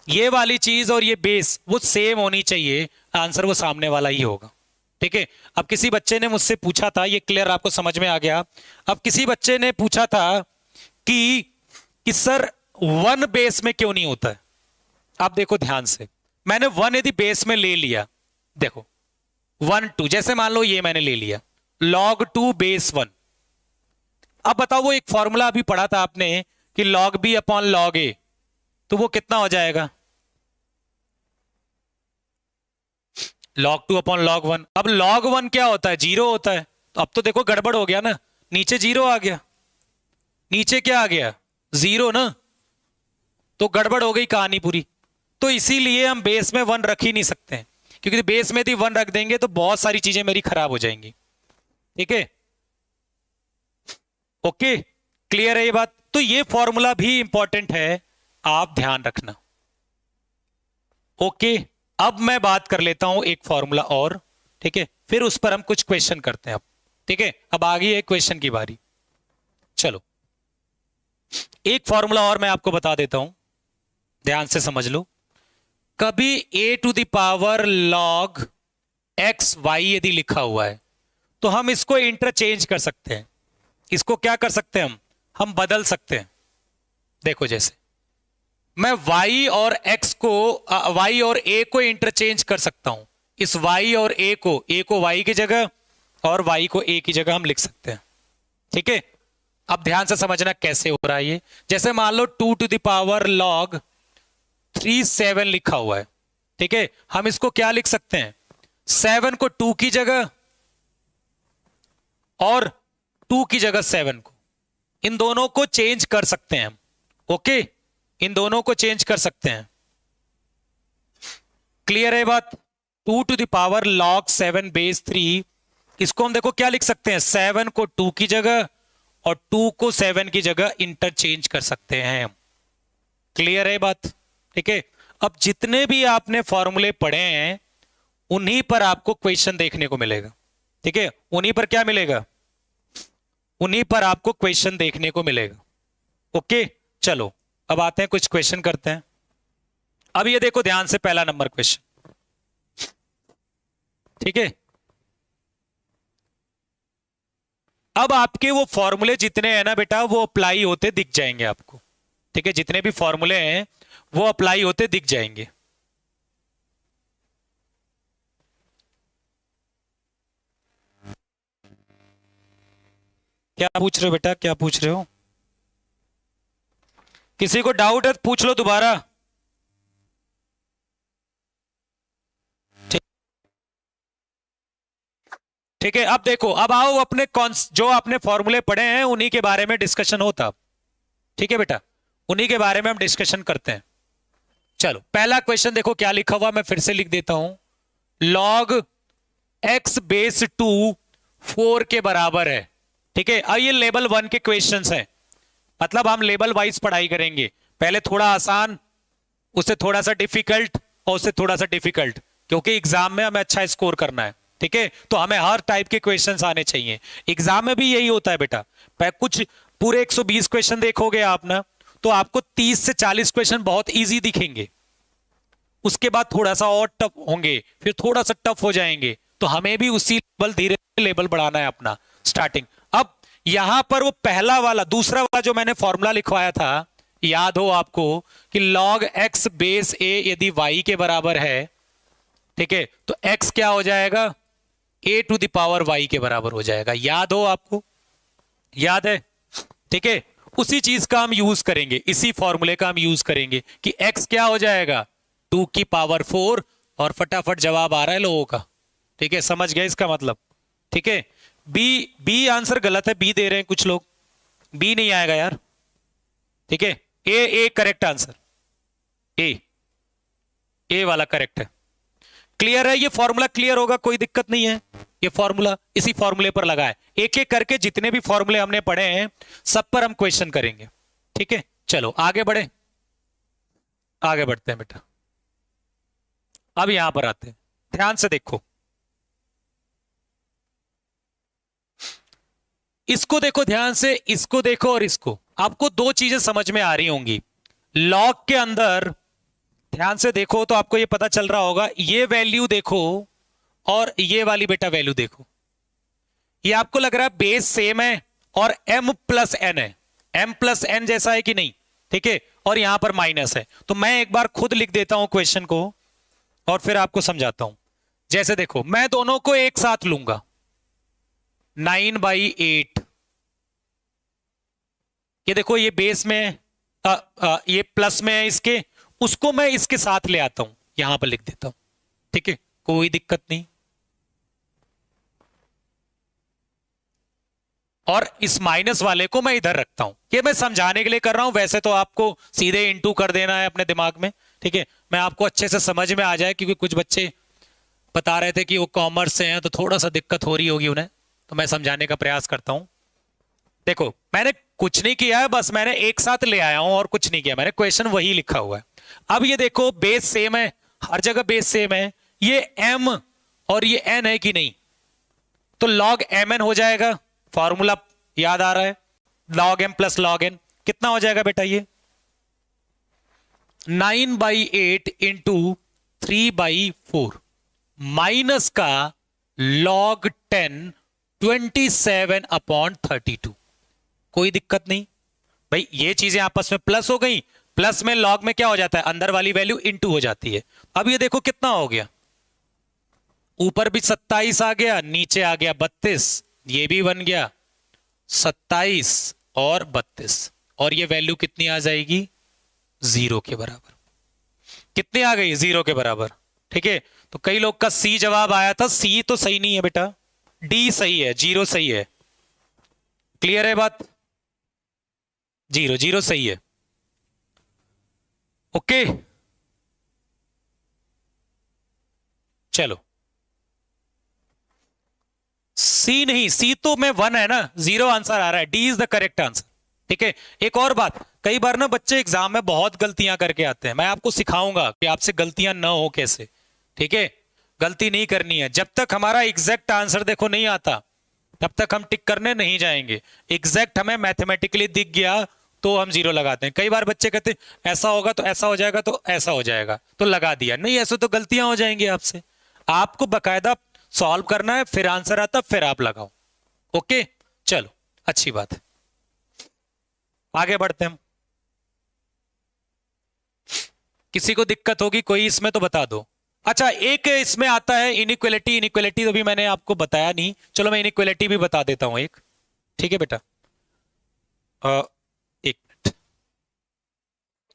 ये वाली चीज और ये बेस वो सेम होनी चाहिए, आंसर वो सामने वाला ही होगा, ठीक है। अब किसी बच्चे ने मुझसे पूछा था, ये क्लियर आपको समझ में आ गया? अब किसी बच्चे ने पूछा था कि सर 1 बेस में क्यों नहीं होता है? आप देखो ध्यान से, मैंने 1 यदि बेस में ले लिया, देखो 1 2, जैसे मान लो ये मैंने ले लिया log 2 बेस 1। अब बताओ, वो एक फॉर्मूला अभी पढ़ा था आपने कि log b upon log a, तो वो कितना हो जाएगा? log 2 upon log 1। अब log 1 क्या होता है? 0 होता है। तो अब तो देखो गड़बड़ हो गया ना, नीचे 0 आ गया, नीचे क्या आ गया? 0 ना, तो गड़बड़ हो गई कहानी पूरी। तो इसीलिए हम बेस में 1 रख ही नहीं सकते हैं, क्योंकि बेस में यदि 1 रख देंगे तो बहुत सारी चीजें मेरी खराब हो जाएंगी। ठीक है, ओके, क्लियर है ये बात? तो ये फॉर्मूला भी इंपॉर्टेंट है, आप ध्यान रखना। ओके, अब मैं बात कर लेता हूं एक फॉर्मूला और, ठीक है, फिर उस पर हम कुछ क्वेश्चन करते हैं अब। ठीक है, अब आ गई है क्वेश्चन की बारी। चलो, एक फॉर्मूला और मैं आपको बता देता हूं, ध्यान से समझ लो। कभी a⁴ log x y यदि लिखा हुआ है तो हम इसको इंटरचेंज कर सकते हैं। इसको क्या कर सकते हैं हम बदल सकते हैं। देखो, जैसे मैं y और x को y और a को इंटरचेंज कर सकता हूं। इस y और a को y की जगह और y को a की जगह हम लिख सकते हैं। ठीक है, अब ध्यान से समझना कैसे हो रहा है ये। जैसे मान लो 2⁴ log 37 लिखा हुआ है। ठीक है, हम इसको क्या लिख सकते हैं, 7 को 2 की जगह और 2 की जगह 7 को, इन दोनों को चेंज कर सकते हैं हम। ओके, इन दोनों को चेंज कर सकते हैं। क्लियर है बात? 2⁴ log 7 base 3, इसको हम देखो क्या लिख सकते हैं, 7 को 2 की जगह और 2 को 7 की जगह इंटरचेंज कर सकते हैं हम। क्लियर है बात? ठीक है, अब जितने भी आपने फॉर्मूले पढ़े हैं उन्हीं पर आपको क्वेश्चन देखने को मिलेगा। ठीक है, उन्हीं पर क्या मिलेगा, उन्हीं पर आपको क्वेश्चन देखने को मिलेगा। ओके, चलो अब आते हैं कुछ क्वेश्चन करते हैं। अब ये देखो ध्यान से, पहला नंबर क्वेश्चन। ठीक है, अब आपके वो फॉर्मूले जितने हैं ना बेटा, वो अप्लाई होते दिख जाएंगे आपको। ठीक है, जितने भी फॉर्मूले हैं वो अप्लाई होते दिख जाएंगे। क्या पूछ रहे हो बेटा, क्या पूछ रहे हो? किसी को डाउट है तो पूछ लो दोबारा। ठीक है, अब देखो, अब आओ अपने जो आपने फॉर्मूले पढ़े हैं उन्हीं के बारे में डिस्कशन होता। ठीक है बेटा, उन्हीं के बारे में हम डिस्कशन करते हैं। चलो, पहला क्वेश्चन देखो क्या लिखा हुआ, मैं फिर से लिख देता हूं। log x बेस 2 4 के बराबर है। ठीक है, अब ये लेवल 1 के क्वेश्चंस हैं, मतलब हम लेवल वाइज पढ़ाई करेंगे। पहले थोड़ा आसान, उससे थोड़ा सा डिफिकल्ट और उससे थोड़ा सा डिफिकल्ट, क्योंकि एग्जाम में हमें अच्छा स्कोर करना है। ठीक है, तो हमें हर टाइप के क्वेश्चंस आने चाहिए। एग्जाम में भी यही होता है बेटा, कुछ पूरे 120 क्वेश्चन देखोगे आप ना, तो आपको 30 से 40 क्वेश्चन बहुत इजी दिखेंगे। उसके बाद थोड़ा सा और टफ होंगे, फिर थोड़ा सा टफ हो जाएंगे। तो हमें भी उसी लेवल, धीरे लेवल बढ़ाना है अपना, स्टार्टिंग। अब यहां पर वो पहला वाला, दूसरा वाला जो मैंने फॉर्मूला लिखवाया था, याद हो आपको कि log x बेस a यदि y के बराबर है, ठीक है, तो x क्या हो जाएगा, a⁴ y के बराबर हो जाएगा। याद हो आपको, याद है? ठीक है, उसी चीज का हम यूज करेंगे, इसी फॉर्मूले का हम यूज करेंगे कि x क्या हो जाएगा, 2⁴, और फटाफट जवाब आ रहा है लोगों का। ठीक है, समझ गए इसका मतलब? ठीक है, बी आंसर गलत है, बी दे रहे हैं कुछ लोग, बी नहीं आएगा यार। ठीक है, ए करेक्ट आंसर, ए वाला करेक्ट है। क्लियर है? ये फॉर्मूला क्लियर होगा, कोई दिक्कत नहीं है। ये फॉर्मूला, इसी फॉर्मूले पर लगा है। एक एक करके जितने भी फॉर्मूले हमने पढ़े हैं सब पर हम क्वेश्चन करेंगे। ठीक है, चलो आगे बढ़े, आगे बढ़ते हैं बेटा। अब यहां पर आते हैं, ध्यान से देखो, इसको देखो ध्यान से, इसको देखो और इसको। आपको दो चीजें समझ में आ रही होंगी। लॉग के अंदर ध्यान से देखो तो आपको ये पता चल रहा होगा, ये वैल्यू देखो और ये वाली बेटा वैल्यू देखो। ये आपको लग रहा है बेस सेम है और m+n है, m+n जैसा है कि नहीं? ठीक है, और यहां पर माइनस है। तो मैं एक बार खुद लिख देता हूं क्वेश्चन को और फिर आपको समझाता हूं। जैसे देखो, मैं दोनों को एक साथ लूंगा, 9/8। ये देखो, ये बेस में ये प्लस में है इसके, उसको मैं इसके साथ ले आता हूं, यहां पर लिख देता हूं। ठीक है, कोई दिक्कत नहीं। और इस माइनस वाले को मैं इधर रखता हूं। ये मैं समझाने के लिए कर रहा हूं, वैसे तो आपको सीधे इंटू कर देना है अपने दिमाग में, ठीक है, मैं आपको अच्छे से समझ में आ जाए, क्योंकि कुछ बच्चे बता रहे थे कि वो कॉमर्स से हैं तो थोड़ा सा दिक्कत हो रही होगी उन्हें, तो मैं समझाने का प्रयास करता हूं। देखो, मैंने कुछ नहीं किया है, बस मैंने एक साथ ले आया हूं और कुछ नहीं किया, मैंने क्वेश्चन वही लिखा हुआ है। अब ये देखो, बेस सेम है, हर जगह बेस सेम है, ये m और ये n है कि नहीं, तो log mn हो जाएगा, फॉर्मूला याद आ रहा है, log m plus log n कितना हो जाएगा बेटा, ये 9/8 इंटू 3/4 माइनस का log 10 27/32। कोई दिक्कत नहीं भाई, ये चीजें आपस में प्लस हो गई, प्लस में लॉग में क्या हो जाता है, अंदर वाली वैल्यू इनटू हो जाती है। अब ये देखो कितना हो गया, ऊपर भी 27 आ गया, नीचे आ गया 32, ये भी बन गया 27 और 32, और ये वैल्यू कितनी आ जाएगी, 0 के बराबर। कितनी आ गई, 0 के बराबर। ठीक है, तो कई लोग का सी जवाब आया था, सी तो सही नहीं है बेटा, डी सही है, 0 सही है। क्लियर है बात, 0 सही है। ओके, चलो, सी नहीं, सी तो में 1 है ना, 0 आंसर आ रहा है, D is the correct answer. ठीक है, एक और बात, कई बार ना बच्चे एग्जाम में बहुत गलतियां करके आते हैं, मैं आपको सिखाऊंगा कि आपसे गलतियां ना हो कैसे। ठीक है, गलती नहीं करनी है, जब तक हमारा एग्जैक्ट आंसर देखो नहीं आता तब तक हम टिक करने नहीं जाएंगे। एग्जैक्ट हमें मैथमेटिकली दिख गया तो हम 0 लगाते हैं। कई बार बच्चे कहते हैं ऐसा होगा तो ऐसा हो जाएगा तो ऐसा हो जाएगा, तो लगा दिया, नहीं ऐसे तो गलतियां हो जाएंगी आपसे। आपको बकायदा सॉल्व करना है, फिर आंसर आता फिर आप लगाओ। ओके, चलो, अच्छी बात है, आगे बढ़ते हैं हम। किसी को दिक्कत होगी कोई इसमें तो बता दो। अच्छा, एक इसमें आता है इनइक्वालिटी, इनइक्वालिटी तो भी मैंने आपको बताया नहीं, चलो मैं इनइक्वालिटी भी बता देता हूं एक। ठीक है बेटा, एक मिनट।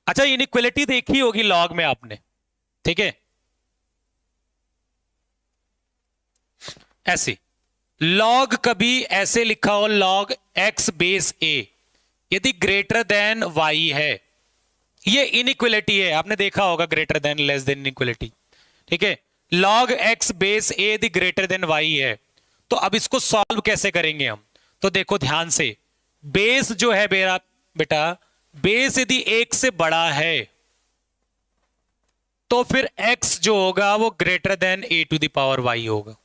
अच्छा, इनइक्वालिटी देखी होगी लॉग में आपने, ठीक है, ऐसे लॉग कभी ऐसे लिखा हो, लॉग x बेस a यदि ग्रेटर देन y है, ये इनइक्वालिटी है, आपने देखा होगा greater than less than inequality. ठीक है, log x बेस a यदि ग्रेटर देन y है, तो अब इसको सॉल्व कैसे करेंगे हम, तो देखो ध्यान से, बेस जो है मेरा बेटा, बेस यदि 1 से बड़ा है तो फिर x जो होगा वो greater than a to the power y होगा।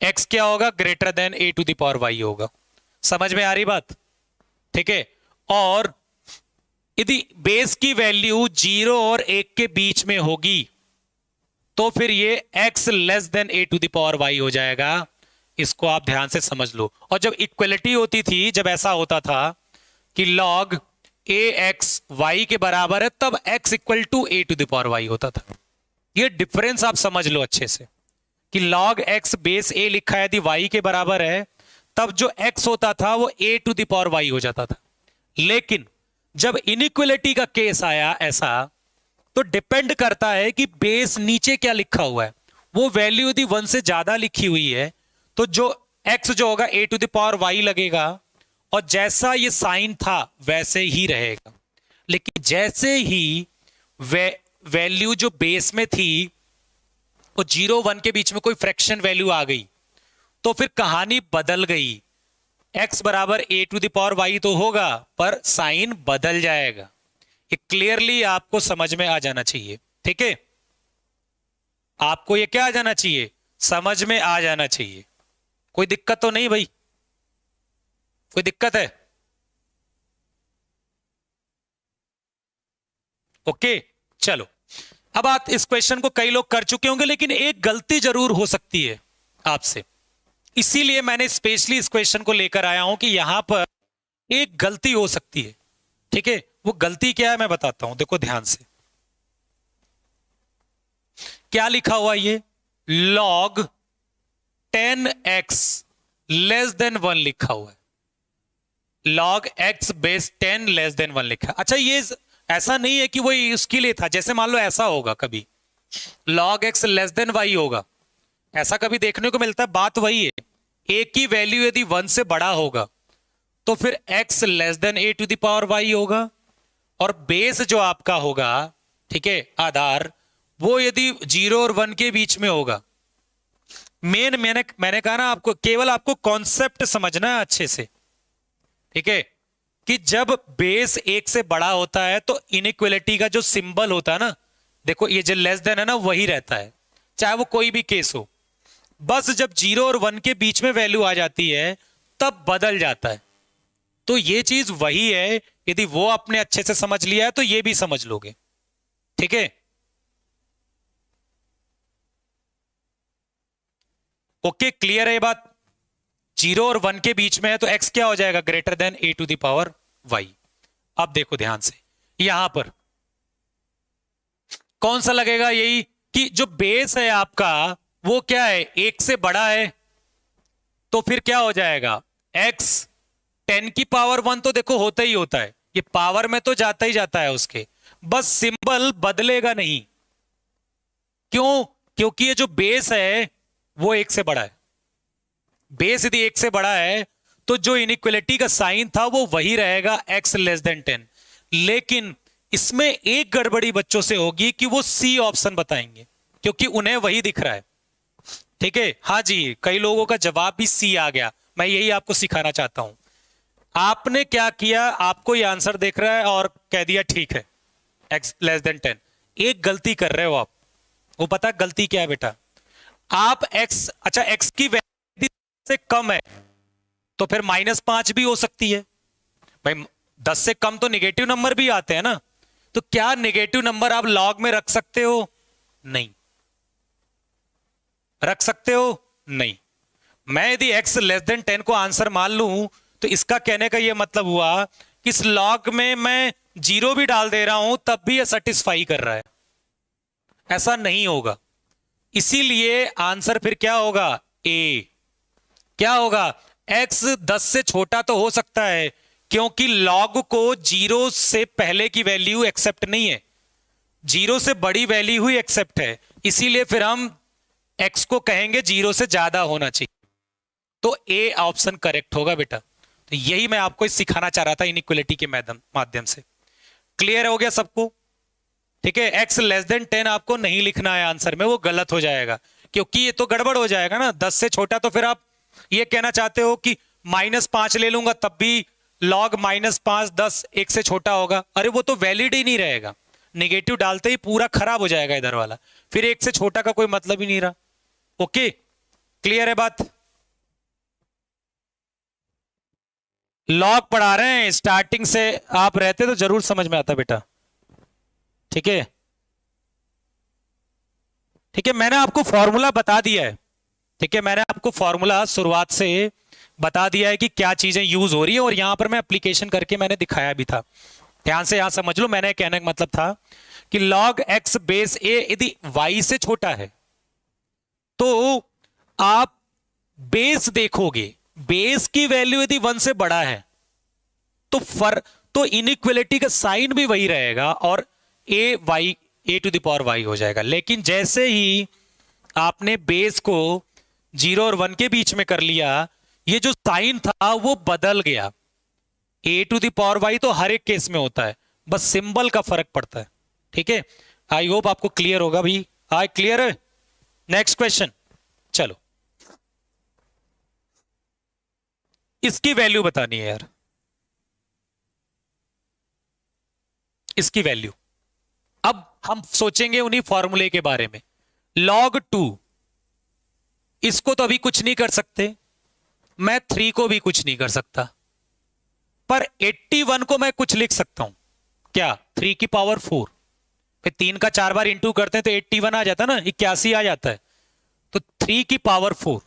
x क्या होगा, greater than a to the power y होगा। समझ में आ रही बात, ठीक है। और यदि बेस की वैल्यू 0 और 1 के बीच में होगी तो फिर ये x less than a to the power y हो जाएगा। इसको आप ध्यान से समझ लो। और जब इक्वलिटी होती थी, जब ऐसा होता था कि log ax y के बराबर है, तब x equal to a to the power y होता था। ये डिफरेंस आप समझ लो अच्छे से कि log x बेस a लिखा है यदि y के बराबर है, तब जो x होता था वो a to the power y हो जाता था। लेकिन जब इनइक्वालिटी का केस आया ऐसा, तो डिपेंड करता है कि बेस नीचे क्या लिखा हुआ है। वो वैल्यू यदि 1 से ज्यादा लिखी हुई है तो जो x जो होगा a to the power y लगेगा, और जैसा ये साइन था वैसे ही रहेगा। लेकिन जैसे ही वैल्यू जो बेस में थी वो 0 1 के बीच में कोई फ्रैक्शन वैल्यू आ गई, तो फिर कहानी बदल गई। x बराबर a to the power y तो होगा, पर साइन बदल जाएगा। ये क्लियरली आपको समझ में आ जाना चाहिए, ठीक है। आपको ये क्या आ जाना चाहिए, समझ में आ जाना चाहिए। कोई दिक्कत तो नहीं भाई, कोई दिक्कत है? ओके, चलो। अब आप इस क्वेश्चन को कई लोग कर चुके होंगे, लेकिन एक गलती जरूर हो सकती है आपसे, इसीलिए मैंने स्पेशली इस क्वेश्चन को लेकर आया हूं कि यहां पर एक गलती हो सकती है, ठीक है। वो गलती क्या है मैं बताता हूं, देखो ध्यान से। क्या लिखा हुआ ये, log 10x लेस देन 1 लिखा हुआ है, log x base 10 less than 1 लिखा है। अच्छा, ये ऐसा नहीं है कि वो उसके लिए था, जैसे मान लो ऐसा होगा कभी log x less then y होगा, ऐसा कभी देखने को मिलता है। बात वही है, a की वैल्यू यदि 1 से बड़ा होगा तो फिर x less than a to the power y होगा, और बेस जो आपका होगा ठीक है, आधार, वो यदि 0 और 1 के बीच में होगा, मैंने कहा ना आपको, केवल आपको कॉन्सेप्ट समझना है अच्छे से, ठीक है, कि जब बेस 1 से बड़ा होता है तो इनइक्वलिटी का जो सिंबल होता है ना, देखो ये जो लेस देन है ना वही रहता है, चाहे वो कोई भी केस हो। बस जब 0 और 1 के बीच में वैल्यू आ जाती है तब बदल जाता है। तो ये चीज वही है, यदि वो आपने अच्छे से समझ लिया है तो ये भी समझ लोगे, ठीक है। ओके, क्लियर है ये बात? 0 और 1 के बीच में है तो x क्या हो जाएगा, greater than a to the power y। अब देखो ध्यान से, यहां पर कौन सा लगेगा, यही कि जो बेस है आपका वो क्या है, 1 से बड़ा है, तो फिर क्या हो जाएगा, x 10 की पावर 1 तो देखो होता ही होता है, ये पावर में तो जाता ही जाता है उसके, बस सिंबल बदलेगा नहीं। क्यों? क्योंकि ये जो बेस है वो 1 से बड़ा है। बेस यदि 1 से बड़ा है तो जो इनइक्वलिटी का साइन था वो वही रहेगा, x लेस देन 10। लेकिन इसमें एक गड़बड़ी बच्चों से होगी कि वो सी ऑप्शन बताएंगे, क्योंकि उन्हें वही दिख रहा है, ठीक है। हाँ जी, कई लोगों का जवाब भी सी आ गया, मैं यही आपको सिखाना चाहता हूं। आपने क्या किया, आपको ये आंसर देख रहा है और कह दिया ठीक है x लेस देन 10। एक गलती कर रहे हो आप, वो पता गलती क्या है बेटा, आप x, अच्छा x की वैल्यू से कम है तो फिर -5 भी हो सकती है भाई, 10 से कम तो निगेटिव नंबर भी आते हैं ना, तो क्या निगेटिव नंबर आप लॉग में रख सकते हो? नहीं रख सकते हो, नहीं। मैं यदि x लेस देन 10 को आंसर मान लूं तो इसका कहने का यह मतलब हुआ कि इस लॉग में मैं 0 भी डाल दे रहा हूं तब भी यह सेटिस्फाई कर रहा है, ऐसा नहीं होगा। इसीलिए आंसर फिर क्या होगा, ए। क्या होगा, x 10 से छोटा तो हो सकता है क्योंकि लॉग को 0 से पहले की वैल्यू एक्सेप्ट नहीं है, 0 से बड़ी वैल्यू ही एक्सेप्ट है, इसीलिए फिर हम x को कहेंगे 0 से ज्यादा होना चाहिए। तो ए ऑप्शन करेक्ट होगा बेटा। तो यही मैं आपको सिखाना चाह रहा था इनइक्वलिटी के माध्यम से। क्लियर हो गया सबको? ठीक है, x लेस देन 10 आपको नहीं लिखना है आंसर में, वो गलत हो जाएगा, क्योंकि ये तो गड़बड़ हो जाएगा ना, 10 से छोटा तो फिर आप ये कहना चाहते हो कि -5 ले लूंगा तब भी log -5 10 1 से छोटा होगा, अरे वो तो वैलिड ही नहीं रहेगा, निगेटिव डालते ही पूरा खराब हो जाएगा इधर वाला, फिर 1 से छोटा का कोई मतलब ही नहीं रहा। ओके, क्लियर है बात? लॉग पढ़ा रहे हैं, स्टार्टिंग से आप रहते तो जरूर समझ में आता बेटा, ठीक है। ठीक है, मैंने आपको फॉर्मूला बता दिया है, ठीक है, मैंने आपको फॉर्मूला शुरुआत से बता दिया है कि क्या चीजें यूज हो रही है, और यहां पर मैं एप्लीकेशन करके मैंने दिखाया भी था, ध्यान से यहां समझ लो। मैंने कहने का मतलब था कि log x बेस a यदि y से छोटा है तो आप बेस देखोगे, बेस की वैल्यू यदि 1 से बड़ा है तो इनइक्वलिटी का साइन भी वही रहेगा और a to the power y हो जाएगा। लेकिन जैसे ही आपने बेस को 0 और 1 के बीच में कर लिया, ये जो साइन था वो बदल गया। a to the power y तो हर एक केस में होता है, बस सिंबल का फर्क पड़ता है, ठीक है। आई होप आपको क्लियर होगा भाई, आई क्लियर है? नेक्स्ट क्वेश्चन, चलो इसकी वैल्यू बतानी है यार, इसकी वैल्यू। अब हम सोचेंगे उन्हीं फॉर्मूले के बारे में। log 2, इसको तो अभी कुछ नहीं कर सकते, मैं 3 को भी कुछ नहीं कर सकता, पर 81 को मैं कुछ लिख सकता हूं। क्या? 3 की पावर 4, फिर 3 का 4 बार इंटू करते हैं तो 81 आ जाता है ना, 81 आ जाता है, तो 3 की पावर 4।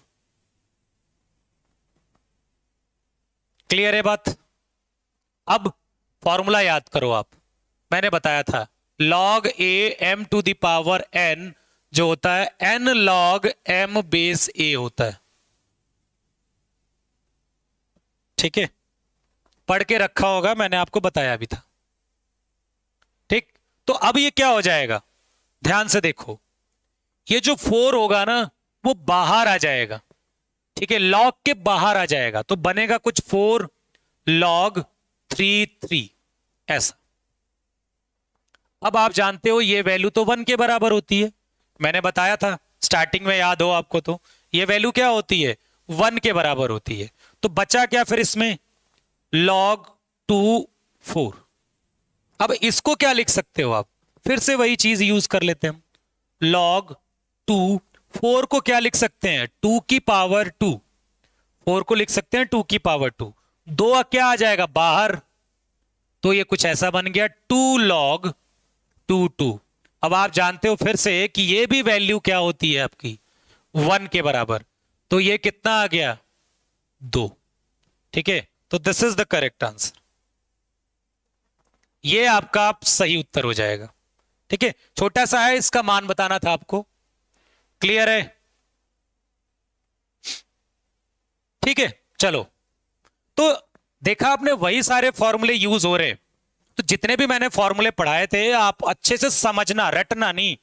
क्लियर है बात? अब फॉर्मूला याद करो आप, मैंने बताया था log a m to the power n जो होता है n log m base a होता है, ठीक है, पढ़ के रखा होगा, मैंने आपको बताया भी था, ठीक। तो अब ये क्या हो जाएगा, ध्यान से देखो, ये जो 4 होगा ना वो बाहर आ जाएगा, ठीक है, log के बाहर आ जाएगा, तो बनेगा कुछ 4 log 3 3 ऐसा। अब आप जानते हो ये वैल्यू तो 1 के बराबर होती है, मैंने बताया था स्टार्टिंग में, याद हो आपको तो। ये वैल्यू क्या होती है? 1 के बराबर होती है। तो बचा क्या फिर इसमें? log 2 4। अब इसको क्या लिख सकते हो आप? फिर से वही चीज यूज कर लेते हैं हम। log 2 4 को क्या लिख सकते हैं? 2 की पावर 2। 4 को लिख सकते हैं 2 की पावर 2। 2 क्या आ जाएगा बाहर? तो ये कुछ ऐसा बन गया 2 log 2 2। अब आप जानते हो फिर से कि ये भी वैल्यू क्या होती है आपकी? 1 के बराबर। तो ये कितना आ गया? 2। ठीक है, तो this is the correct answer. ये आपका सही उत्तर हो जाएगा। ठीक है, छोटा सा है, इसका मान बताना था आपको। क्लियर है? ठीक है, चलो। तो देखा आपने, वही सारे फॉर्मूले यूज हो रहे। तो जितने भी मैंने फॉर्मूले पढ़ाए थे, आप अच्छे से समझना, रटना नहीं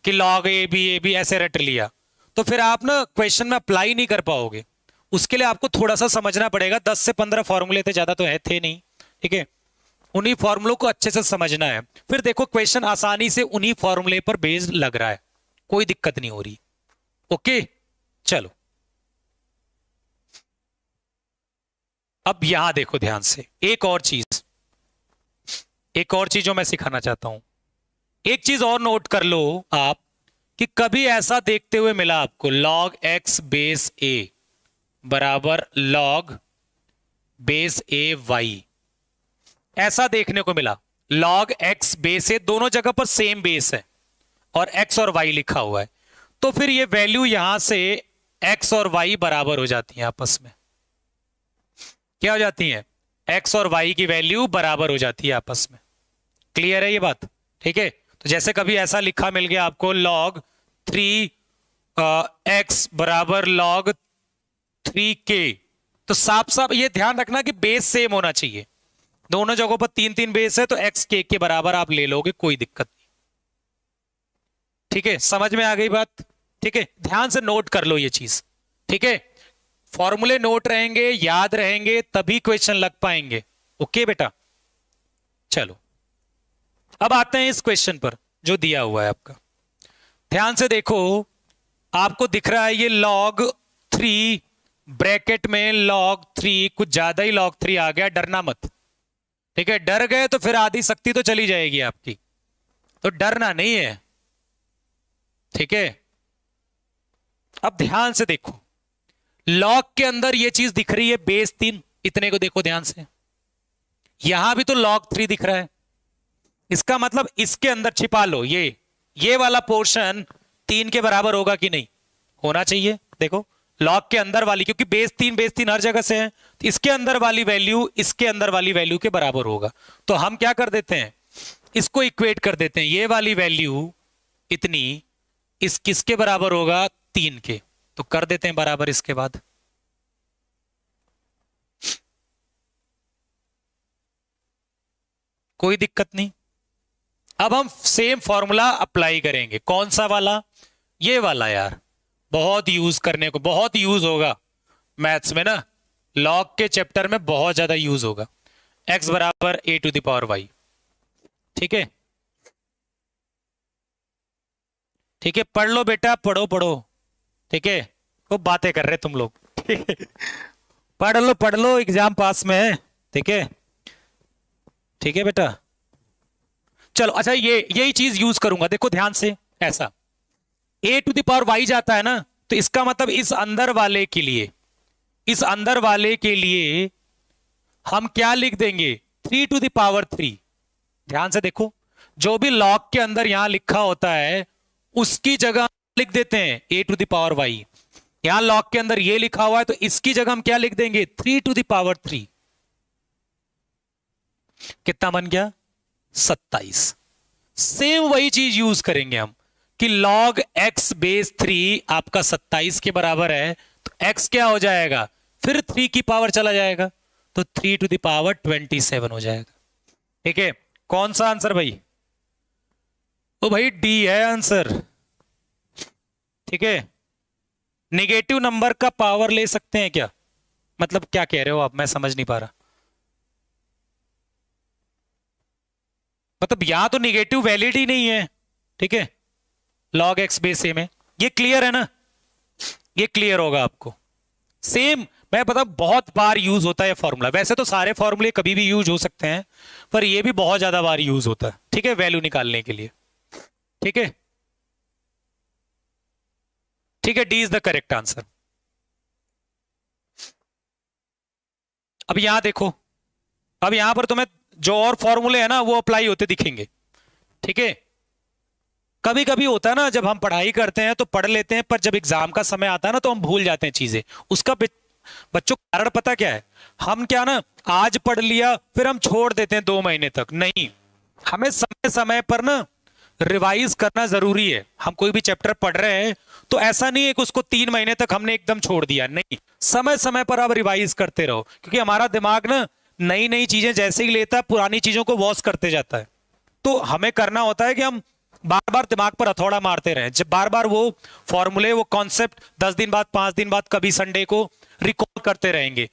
कि लॉग ए बी ऐसे रट लिया तो फिर आप ना क्वेश्चन में अप्लाई नहीं कर पाओगे। उसके लिए आपको थोड़ा सा समझना पड़ेगा। 10 से 15 फॉर्मूले थे, ज्यादा तो थे नहीं। ठीक है, उन्हीं फॉर्मूलों को अच्छे से समझना है। फिर देखो क्वेश्चन आसानी से उन्हीं फॉर्मूले पर बेस्ड लग रहा है, कोई दिक्कत नहीं हो रही। ओके, चलो अब यहां देखो ध्यान से, एक और चीज जो मैं सिखाना चाहता हूं। एक चीज और नोट कर लो आप, कि कभी ऐसा देखते हुए मिला आपको log x बेस a बराबर log बेस a y, ऐसा देखने को मिला। log x बेस a, दोनों जगह पर सेम बेस है और x और y लिखा हुआ है। तो फिर ये वैल्यू यहां से x और y बराबर हो जाती है आपस में। क्या हो जाती है? x और y की वैल्यू बराबर हो जाती है आपस में। क्लियर है ये बात? ठीक है, तो जैसे कभी ऐसा लिखा मिल गया आपको log 3 x बराबर log 3k, तो साफ साफ ये ध्यान रखना कि बेस सेम होना चाहिए। दोनों जगहों पर 3 बेस है, तो x k के बराबर आप ले लोगे, कोई दिक्कत नहीं। ठीक है, समझ में आ गई बात? ठीक है, ध्यान से नोट कर लो ये चीज। ठीक है, फॉर्मूले नोट रहेंगे, याद रहेंगे, तभी क्वेश्चन लग पाएंगे। ओके बेटा, चलो अब आते हैं इस क्वेश्चन पर जो दिया हुआ है आपका। ध्यान से देखो, आपको दिख रहा है ये log 3 ब्रैकेट में log 3, कुछ ज्यादा ही log 3 आ गया, डरना मत। ठीक है, डर गए तो फिर आधी शक्ति तो चली जाएगी आपकी, तो डरना नहीं है। ठीक है, अब ध्यान से देखो, log के अंदर ये चीज दिख रही है बेस 3, इतने को देखो ध्यान से। यहां भी तो log 3 दिख रहा है, इसका मतलब इसके अंदर छिपा लो, ये वाला पोर्शन 3 के बराबर होगा कि नहीं? होना चाहिए। देखो लॉग के अंदर वाली, क्योंकि बेस 3 हर जगह से है, तो इसके अंदर वाली वैल्यू इसके अंदर वाली वैल्यू के बराबर होगा। तो हम क्या कर देते हैं, इसको इक्वेट कर देते हैं। ये वाली वैल्यू इतनी इस किसके बराबर होगा? 3 के, तो कर देते हैं बराबर इसके बाद। कोई दिक्कत नहीं। अब हम सेम फॉर्मूला अप्लाई करेंगे। कौन सा वाला? ये वाला यार, बहुत यूज करने को, बहुत यूज होगा मैथ्स में ना, लॉग के चैप्टर में बहुत ज्यादा यूज होगा। x बराबर a to the power y। ठीक है, ठीक है, पढ़ लो बेटा, पढ़ो पढ़ो। ठीक है, वो बातें कर रहे तुम लोग। ठीक है, पढ़ लो, एग्जाम पास में है। ठीक है, ठीक है बेटा, चलो। अच्छा, यही चीज यूज करूंगा, देखो ध्यान से। ऐसा a to the power y जाता है ना, तो इसका मतलब इस अंदर वाले के लिए, इस अंदर वाले के लिए हम क्या लिख देंगे? 3 टू द पावर 3। ध्यान से देखो, जो भी लॉग के अंदर यहां लिखा होता है उसकी जगह लिख देते हैं a to the power y। यहां लॉग के अंदर ये लिखा हुआ है, तो इसकी जगह हम क्या लिख देंगे? 3 टू द पावर 3। कितना बन गया? 27। सेम वही चीज यूज करेंगे हम कि log x बेस 3 आपका 27 के बराबर है, तो x क्या हो जाएगा? फिर 3 की पावर चला जाएगा, तो 3 टू द पावर 27 हो जाएगा। ठीक है, कौन सा आंसर भाई? ओ भाई डी है आंसर। ठीक है, नेगेटिव नंबर का पावर ले सकते हैं क्या? मतलब क्या कह रहे हो आप, मैं समझ नहीं पा रहा। मतलब यहां तो निगेटिव वैलिड ही नहीं है, ठीक है, log x बेस ए में। ये क्लियर है ना, ये क्लियर होगा आपको। सेम मैं बता, बहुत बार यूज होता है फॉर्मूला। वैसे तो सारे फॉर्मूले कभी भी यूज हो सकते हैं, पर ये भी बहुत ज्यादा बार यूज होता है, ठीक है, वैल्यू निकालने के लिए। ठीक है, ठीक है, D is the correct answer. अब यहां देखो, अब यहां पर तुम्हें जो और फॉर्मूले है ना वो अप्लाई होते दिखेंगे, ठीक है। कभी कभी होता है ना, जब हम पढ़ाई करते हैं तो पढ़ लेते हैं, पर जब एग्जाम का समय आता है ना तो हम भूल जाते हैं चीजें। उसका बच्चों कारण पता क्या है? हम क्या ना, आज पढ़ लिया फिर हम छोड़ देते हैं 2 महीने तक। नहीं, हमें समय समय पर ना रिवाइज करना जरूरी है। हम कोई भी चैप्टर पढ़ रहे हैं तो ऐसा नहीं है कि उसको 3 महीने तक हमने एकदम छोड़ दिया, नहीं, समय समय पर आप रिवाइज करते रहो, क्योंकि हमारा दिमाग ना नई नई चीजें जैसे ही लेता है पुरानी चीजों को वॉश करते जाता है। तो हमें करना होता है कि हम बार बार दिमाग पर हथौड़ा मारते रहें, जब बार बार वो फॉर्मूले, वो कॉन्सेप्ट 10 दिन बाद, 5 दिन बाद, कभी संडे को रिकॉल करते रहेंगे,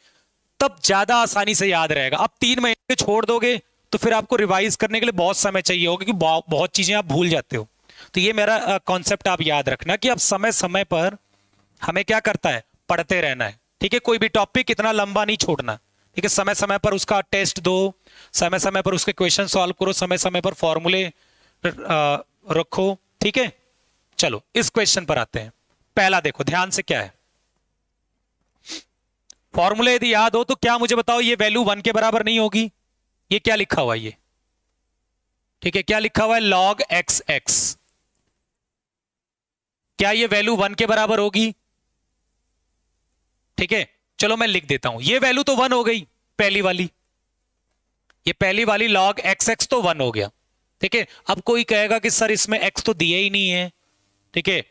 तब ज्यादा आसानी से याद रहेगा। अब 3 महीने छोड़ दोगे तो फिर आपको रिवाइज करने के लिए बहुत समय चाहिए होगा, क्योंकि बहुत चीजें आप भूल जाते हो। तो ये मेरा कॉन्सेप्ट आप याद रखना कि अब समय समय पर हमें क्या करता है, पढ़ते रहना है, ठीक है। कोई भी टॉपिक इतना लंबा नहीं छोड़ना, ठीक है। समय समय पर उसका टेस्ट दो, समय समय पर उसके क्वेश्चन सॉल्व करो, समय समय पर फॉर्मूले रखो, ठीक है। चलो इस क्वेश्चन पर आते हैं। पहला देखो ध्यान से, क्या है फॉर्मूले, यदि याद हो तो क्या मुझे बताओ, ये वैल्यू 1 के बराबर नहीं होगी? ये क्या लिखा हुआ है ये, ठीक है, क्या लिखा हुआ है, log x x। क्या ये वैल्यू 1 के बराबर होगी? ठीक है, चलो मैं लिख देता हूं, ये वैल्यू तो 1 हो गई, पहली वाली, ये पहली वाली log x x तो 1 हो गया, ठीक है। अब कोई कहेगा कि सर इसमें x तो दिया ही नहीं है, ठीक है,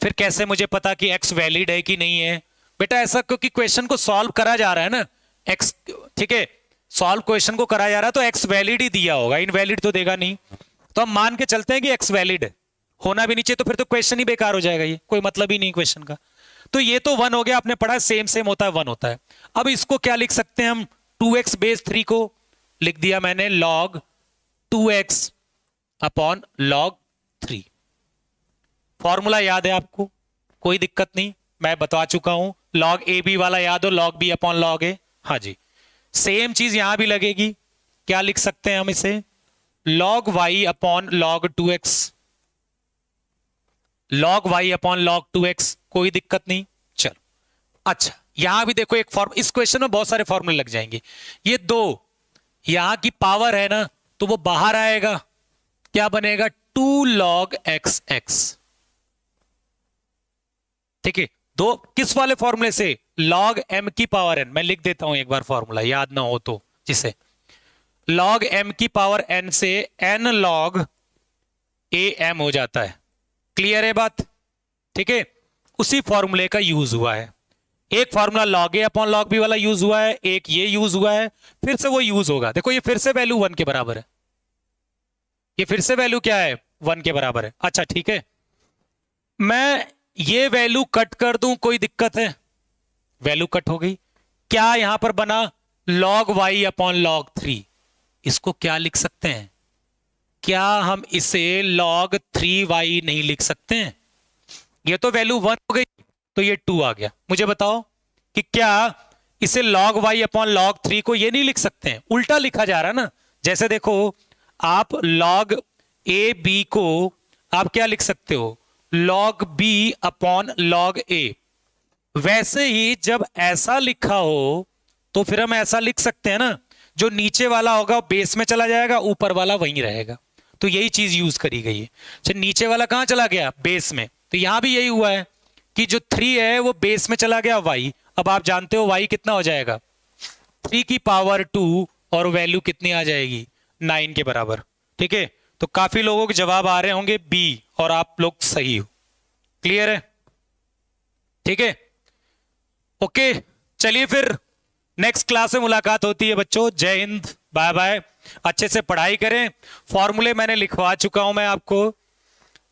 फिर कैसे मुझे पता कि x वैलिड है कि नहीं है? बेटा ऐसा, क्योंकि क्वेश्चन को सॉल्व करा जा रहा है ना, x, ठीक है, सॉल्व क्वेश्चन को करा जा रहा है तो x वैलिड ही दिया होगा, इनवैलिड तो देगा नहीं। तो हम मान के चलते हैं कि x वैलिड है, होना भी नहीं चाहिए, तो फिर तो क्वेश्चन ही बेकार हो जाएगा, ये कोई मतलब ही नहीं क्वेश्चन का। तो ये तो 1 हो गया, आपने पढ़ा सेम सेम होता है, 1 होता है। अब इसको क्या लिख सकते हैं हम, 2x बेस 3 को लिख दिया मैंने log 2x upon log 3। Formula याद है आपको, कोई दिक्कत नहीं, मैं बता चुका हूं। log ए बी वाला याद हो, log b upon log a, हाँ जी। सेम चीज यहां भी लगेगी, क्या लिख सकते हैं हम इसे, log y upon log 2x, log y upon log 2x, कोई दिक्कत नहीं। चलो अच्छा, यहां भी देखो एक फॉर्म, इस क्वेश्चन में बहुत सारे फॉर्मूले लग जाएंगे। ये 2 यहां की पावर है ना, तो वो बाहर आएगा, क्या बनेगा, 2 log x x, ठीक है। दो किस वाले फॉर्मूले से, log m की पावर n, मैं लिख देता हूं एक बार फॉर्मूला, याद ना हो तो, जिसे log m की पावर n से n log a m हो जाता है। क्लियर है बात, ठीक है। उसी फॉर्मूले का यूज हुआ है, एक formula log a upon log b वाला यूज हुआ है, एक ये यूज हुआ है, फिर से वो यूज होगा। देखो ये फिर से वैल्यू 1 के बराबर है, ये फिर से वैल्यू क्या है, 1 के बराबर है। अच्छा ठीक है, मैं ये वैल्यू कट कर दूं, कोई दिक्कत है, वैल्यू कट हो गई। क्या यहां पर बना, log y अपॉन log 3, इसको क्या लिख सकते हैं, क्या हम इसे log 3y नहीं लिख सकते हैं? ये तो वैल्यू 1 हो गई, तो ये 2 आ गया। मुझे बताओ कि क्या इसे log y अपॉन log 3 को ये नहीं लिख सकते हैं? उल्टा लिखा जा रहा है ना, जैसे देखो आप log a b को आप क्या लिख सकते हो, log b upon log a। वैसे ही जब ऐसा लिखा हो तो फिर हम ऐसा लिख सकते हैं ना, जो नीचे वाला होगा बेस में चला जाएगा, ऊपर वाला वहीं रहेगा। तो यही चीज यूज करी गई है। अच्छा नीचे वाला कहां चला गया, बेस में, तो यहां भी यही हुआ है कि जो 3 है वो बेस में चला गया y। अब आप जानते हो y कितना हो जाएगा, 3 की पावर 2, और वैल्यू कितनी आ जाएगी, 9 के बराबर, ठीक है। तो काफी लोगों के जवाब आ रहे होंगे बी, और आप लोग सही हो। क्लियर है, ठीक है, ओके। चलिए फिर नेक्स्ट क्लास में मुलाकात होती है बच्चों। जय हिंद, बाय बाय। अच्छे से पढ़ाई करें, फॉर्मूले मैंने लिखवा चुका हूं मैं आपको,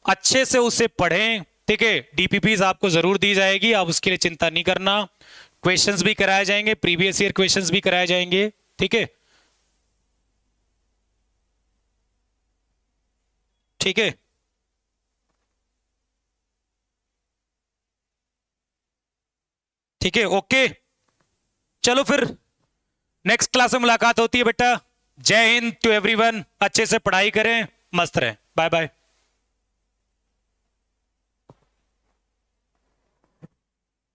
अच्छे से उसे पढ़ें, ठीक है। डीपीपीज आपको जरूर दी जाएगी, आप उसके लिए चिंता नहीं करना। क्वेश्चंस भी कराए जाएंगे, प्रीवियस ईयर क्वेश्चंस भी कराए जाएंगे, ठीक है। ठीक है। ठीक है, ओके। चलो फिर नेक्स्ट क्लास में मुलाकात होती है बेटा। जय हिंद टू एवरीवन। अच्छे से पढ़ाई करें, मस्त रहें। Bye bye.